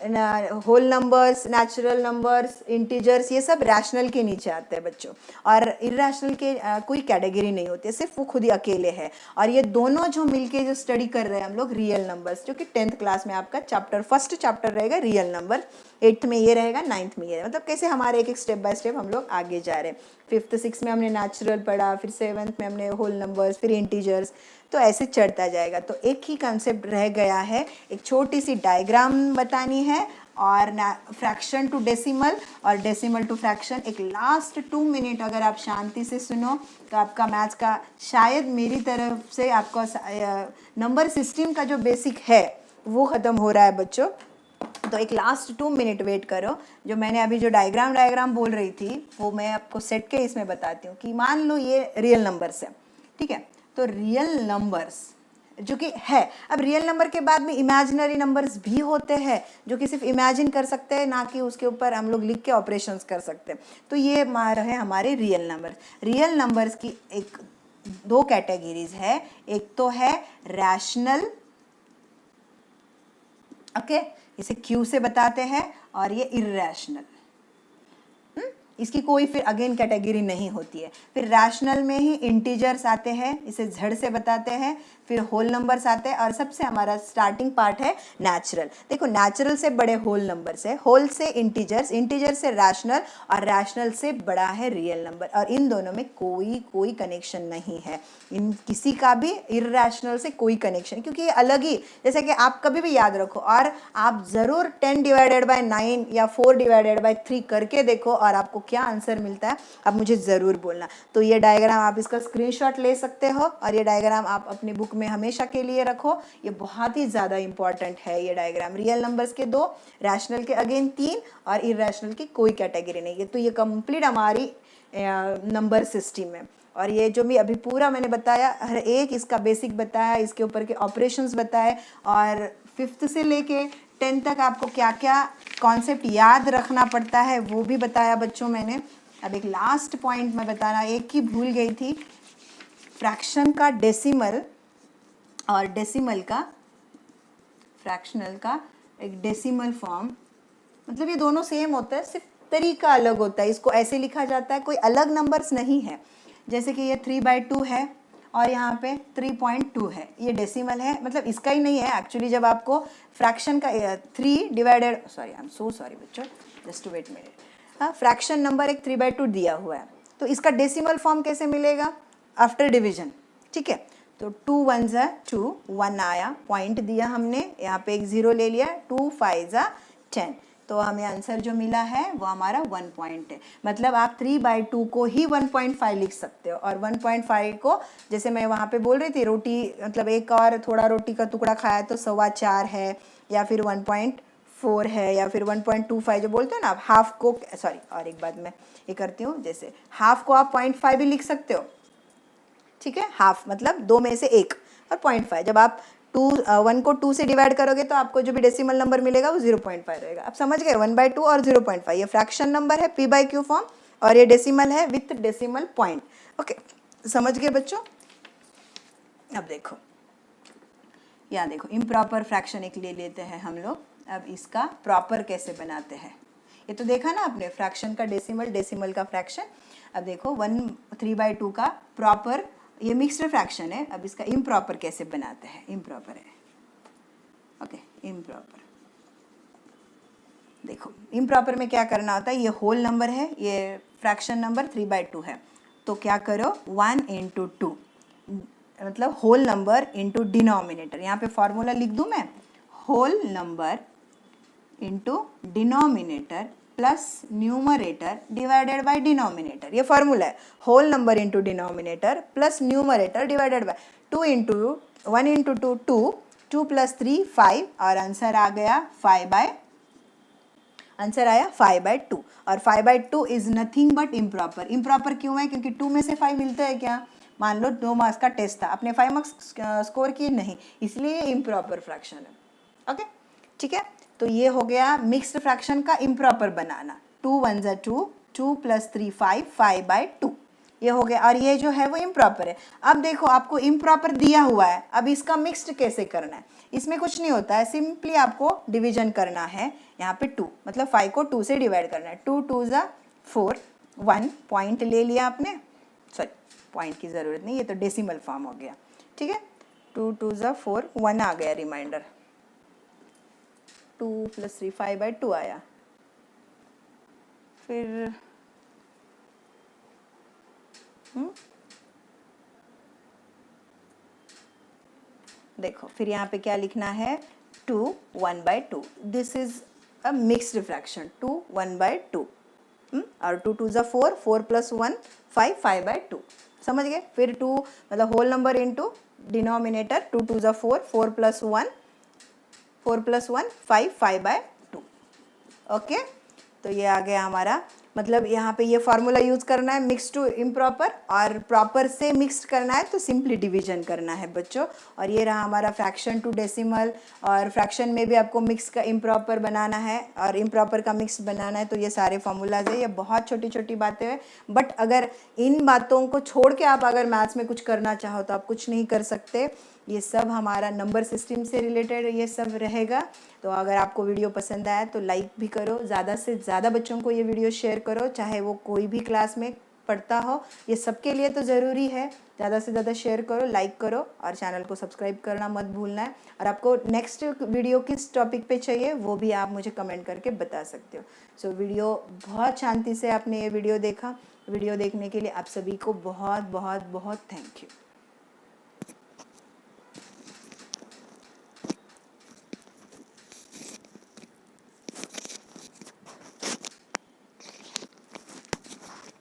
whole numbers, natural numbers, integers, ये सब रैशनल के नीचे आते हैं बच्चों। और इरेशनल के कोई कैटेगरी नहीं होती है, सिर्फ वो खुद ही अकेले है। और ये दोनों जो मिलके जो स्टडी कर रहे हैं हम लोग, रियल नंबर्स, जो कि 10th क्लास में आपका फर्स्ट चैप्टर रहेगा रियल नंबर, 8th में ये रहेगा, 9th में ये रहेगा। मतलब कैसे हमारे एक एक स्टेप बाय स्टेप हम लोग आगे जा रहे हैं। 5th 6th में हमने नेचुरल पढ़ा, फिर 7th में हमने होल नंबर्स, फिर इंटीजर्स, तो ऐसे चढ़ता जाएगा। तो एक ही कंसेप्ट रह गया है, एक छोटी सी डायग्राम बतानी है, और फ्रैक्शन टू डेसिमल और डेसिमल टू फ्रैक्शन। एक लास्ट 2 मिनट अगर आप शांति से सुनो तो आपका मैथ्स का शायद मेरी तरफ से आपका नंबर सिस्टम का जो बेसिक है वो ख़त्म हो रहा है बच्चों। तो एक लास्ट 2 मिनट वेट करो। जो मैंने अभी जो डायग्राम बोल रही थी वो मैं आपको सेट के इसमें बताती हूँ कि मान लो ये रियल नंबर्स है, ठीक है। तो रियल नंबर्स जो कि है, अब रियल नंबर के बाद में इमेजिनरी नंबर्स भी होते हैं जो कि सिर्फ इमेजिन कर सकते हैं, ना कि उसके ऊपर हम लोग लिख के ऑपरेशंस कर सकते हैं। तो ये रहे हमारे रियल नंबर्स। रियल नंबर्स की एक 2 कैटेगरीज है, एक तो है रैशनल, ओके, इसे क्यू से बताते हैं, और ये इर्रेशनल, इसकी कोई फिर अगेन कैटेगरी नहीं होती है। फिर रैशनल में ही इंटीजर्स आते हैं, इसे झड़ से बताते हैं, फिर होल नंबर्स आते हैं, और सबसे हमारा स्टार्टिंग पार्ट है नेचुरल। देखो नेचुरल से बड़े होल नंबर्स है, होल से इंटीजर्स, इंटीजर से रैशनल, और रैशनल से बड़ा है रियल नंबर। और इन दोनों में कोई कनेक्शन नहीं है, इन किसी का भी इर्रेशनल से कोई कनेक्शन, क्योंकि ये अलग ही, जैसे कि आप कभी भी याद रखो, और आप ज़रूर 10 डिवाइडेड बाय 9 या 4 डिवाइडेड बाय 3 करके देखो, और आपको क्या आंसर मिलता है आप मुझे ज़रूर बोलना। तो ये डायग्राम आप इसका स्क्रीनशॉट ले सकते हो, और ये डायग्राम आप अपनी बुक में हमेशा के लिए रखो। ये बहुत ही ज़्यादा इंपॉर्टेंट है ये डायग्राम। रियल नंबर्स के 2, रैशनल के अगेन 3, और इर्रेशनल की कोई कैटेगरी नहीं है। तो ये कंप्लीट हमारी नंबर सिस्टम है। और ये जो भी अभी पूरा मैंने बताया, हर एक इसका बेसिक बताया, इसके ऊपर के ऑपरेशंस बताए, और 5th से लेके 10th तक आपको क्या क्या कॉन्सेप्ट याद रखना पड़ता है वो भी बताया बच्चों मैंने। अब एक लास्ट पॉइंट मैं बताना एक ही भूल गई थी, फ्रैक्शन का डेसिमल और डेसिमल का फ्रैक्शनल का एक डेसिमल फॉर्म, मतलब ये दोनों सेम होता है, सिर्फ तरीका अलग होता है। इसको ऐसे लिखा जाता है, कोई अलग नंबर्स नहीं है। जैसे कि ये 3/2 है और यहाँ पे 3.2 है, ये डेसिमल है, मतलब इसका ही नहीं है एक्चुअली। जब आपको फ्रैक्शन का 3 divided, sorry I am so sorry बच्चों, जस्ट वेट मिनट, हाँ, फ्रैक्शन नंबर एक 3/2 दिया हुआ है, तो इसका डेसिमल फॉर्म कैसे मिलेगा? आफ्टर डिवीजन, ठीक है। तो 2 1 जा 2, 1 आया, पॉइंट दिया हमने, यहाँ पे एक 0 ले लिया, 2 5 जा 10, तो हमें आंसर जो मिला है वो हमारा 1 पॉइंट है। मतलब आप 3/2 को ही 1.5 लिख सकते हो, और 1.5 को जैसे मैं वहाँ पे बोल रही थी, रोटी मतलब एक और थोड़ा रोटी का टुकड़ा खाया तो 4.25 है, या फिर 1.4 है, या फिर 1.25 जो बोलते हो ना आप, हाफ को, सॉरी और एक बात मैं ये करती हूँ, जैसे हाफ को आप 0.5 भी लिख सकते हो, ठीक है। हाफ मतलब 2 में से 1, और 0.5 जब आप 1 को 2 से डिवाइड करोगे तो आपको जो भी डेसिमल नंबर मिलेगा वो 0.5 रहेगा। आप समझ गए, 1/2 और 0.5 ये फ्रैक्शन नंबर है, p/q फॉर्म, और ये डेसिमल है विथ डेसिमल पॉइंट। ओके, समझ गए बच्चों? अब देखो, यहाँ देखो इम्प्रॉपर फ्रैक्शन एक ले लेते हैं हम लोग। अब इसका प्रॉपर कैसे बनाते हैं, ये तो देखा ना आपने, फ्रैक्शन का डेसिमल, डेसिमल का फ्रैक्शन। अब देखो 1/3/2 का प्रॉपर, ये मिक्स्ड फ्रैक्शन है। अब इसका इम्प्रॉपर कैसे बनाते हैं, इम्प्रॉपर है। ओके, इम्प्रॉपर देखो, इम्प्रॉपर में क्या करना होता है, ये होल नंबर है, ये फ्रैक्शन नंबर 3/2 है, तो क्या करो 1 × 2, मतलब होल नंबर इंटू डिनोमिनेटर। यहाँ पे फॉर्मूला लिख दूँ मैं, whole number into denominator plus numerator divided by denominator. ये फॉर्मूला है, whole number into denominator plus numerator divided by 2 × 1 × 2 2, 2 + 3 5, और आंसर आ गया 5/2। और 5/2 is nothing but improper. Improper क्यों है, क्योंकि 2 में से 5 मिलता है क्या, मान लो 2 मार्क्स का टेस्ट था, अपने 5 मार्क्स स्कोर किए नहीं, इसलिए इम्प्रॉपर फ्रैक्शन है। ओके, ठीक है, तो ये हो गया मिक्स्ड फ्रैक्शन का इम्प्रॉपर बनाना। 2 × 1 = 2, 2 + 3 5, 5/2 ये हो गया। और ये जो है वो इम्प्रॉपर है। अब देखो आपको इम्प्रॉपर दिया हुआ है, अब इसका मिक्स्ड कैसे करना है, इसमें कुछ नहीं होता है, सिंपली आपको डिवीजन करना है। यहाँ पे 2, मतलब 5 को 2 से डिवाइड करना है। 2 × 2 = 4, 1 पॉइंट ले लिया आपने, सॉरी पॉइंट की ज़रूरत नहीं, ये तो डेसिमल फॉर्म हो गया। ठीक है, 2 × 2 = 4, 1 आ गया रिमाइंडर, 2 + 3 5/2 आया। फिर देखो, फिर यहाँ पे क्या लिखना है, 2 1/2, this is a mixed fraction, 2 1/2, और 2 × 2 = 4, 4 + 1 5, 5/2, समझ गए? फिर 2 मतलब whole number into denominator, 2 × 2 = 4, 4 + 1 5, 5/2। Okay, तो ये आ गया हमारा, मतलब यहाँ पे ये फार्मूला यूज़ करना है, मिक्स टू इम्प्रॉपर, और प्रॉपर से मिक्स्ड करना है तो सिंपली डिवीजन करना है बच्चों। और ये रहा हमारा फ्रैक्शन टू डेसिमल, और फ्रैक्शन में भी आपको मिक्स का इम्प्रॉपर बनाना है और इम्प्रॉपर का मिक्स बनाना है। तो ये सारे फार्मूलाज है, ये बहुत छोटी छोटी बातें हैं, बट अगर इन बातों को छोड़ के आप अगर मैथ्स में कुछ करना चाहो तो आप कुछ नहीं कर सकते। ये सब हमारा नंबर सिस्टम से रिलेटेड ये सब रहेगा। तो अगर आपको वीडियो पसंद आया तो लाइक भी करो, ज़्यादा से ज़्यादा बच्चों को ये वीडियो शेयर करो, चाहे वो कोई भी क्लास में पढ़ता हो, ये सबके लिए तो ज़रूरी है। ज़्यादा से ज़्यादा शेयर करो, लाइक करो, और चैनल को सब्सक्राइब करना मत भूलना है। और आपको नेक्स्ट वीडियो किस टॉपिक पे चाहिए वो भी आप मुझे कमेंट करके बता सकते हो। सो वीडियो बहुत शांति से आपने ये वीडियो देखा। वीडियो देखने के लिए आप सभी को बहुत बहुत बहुत थैंक यू।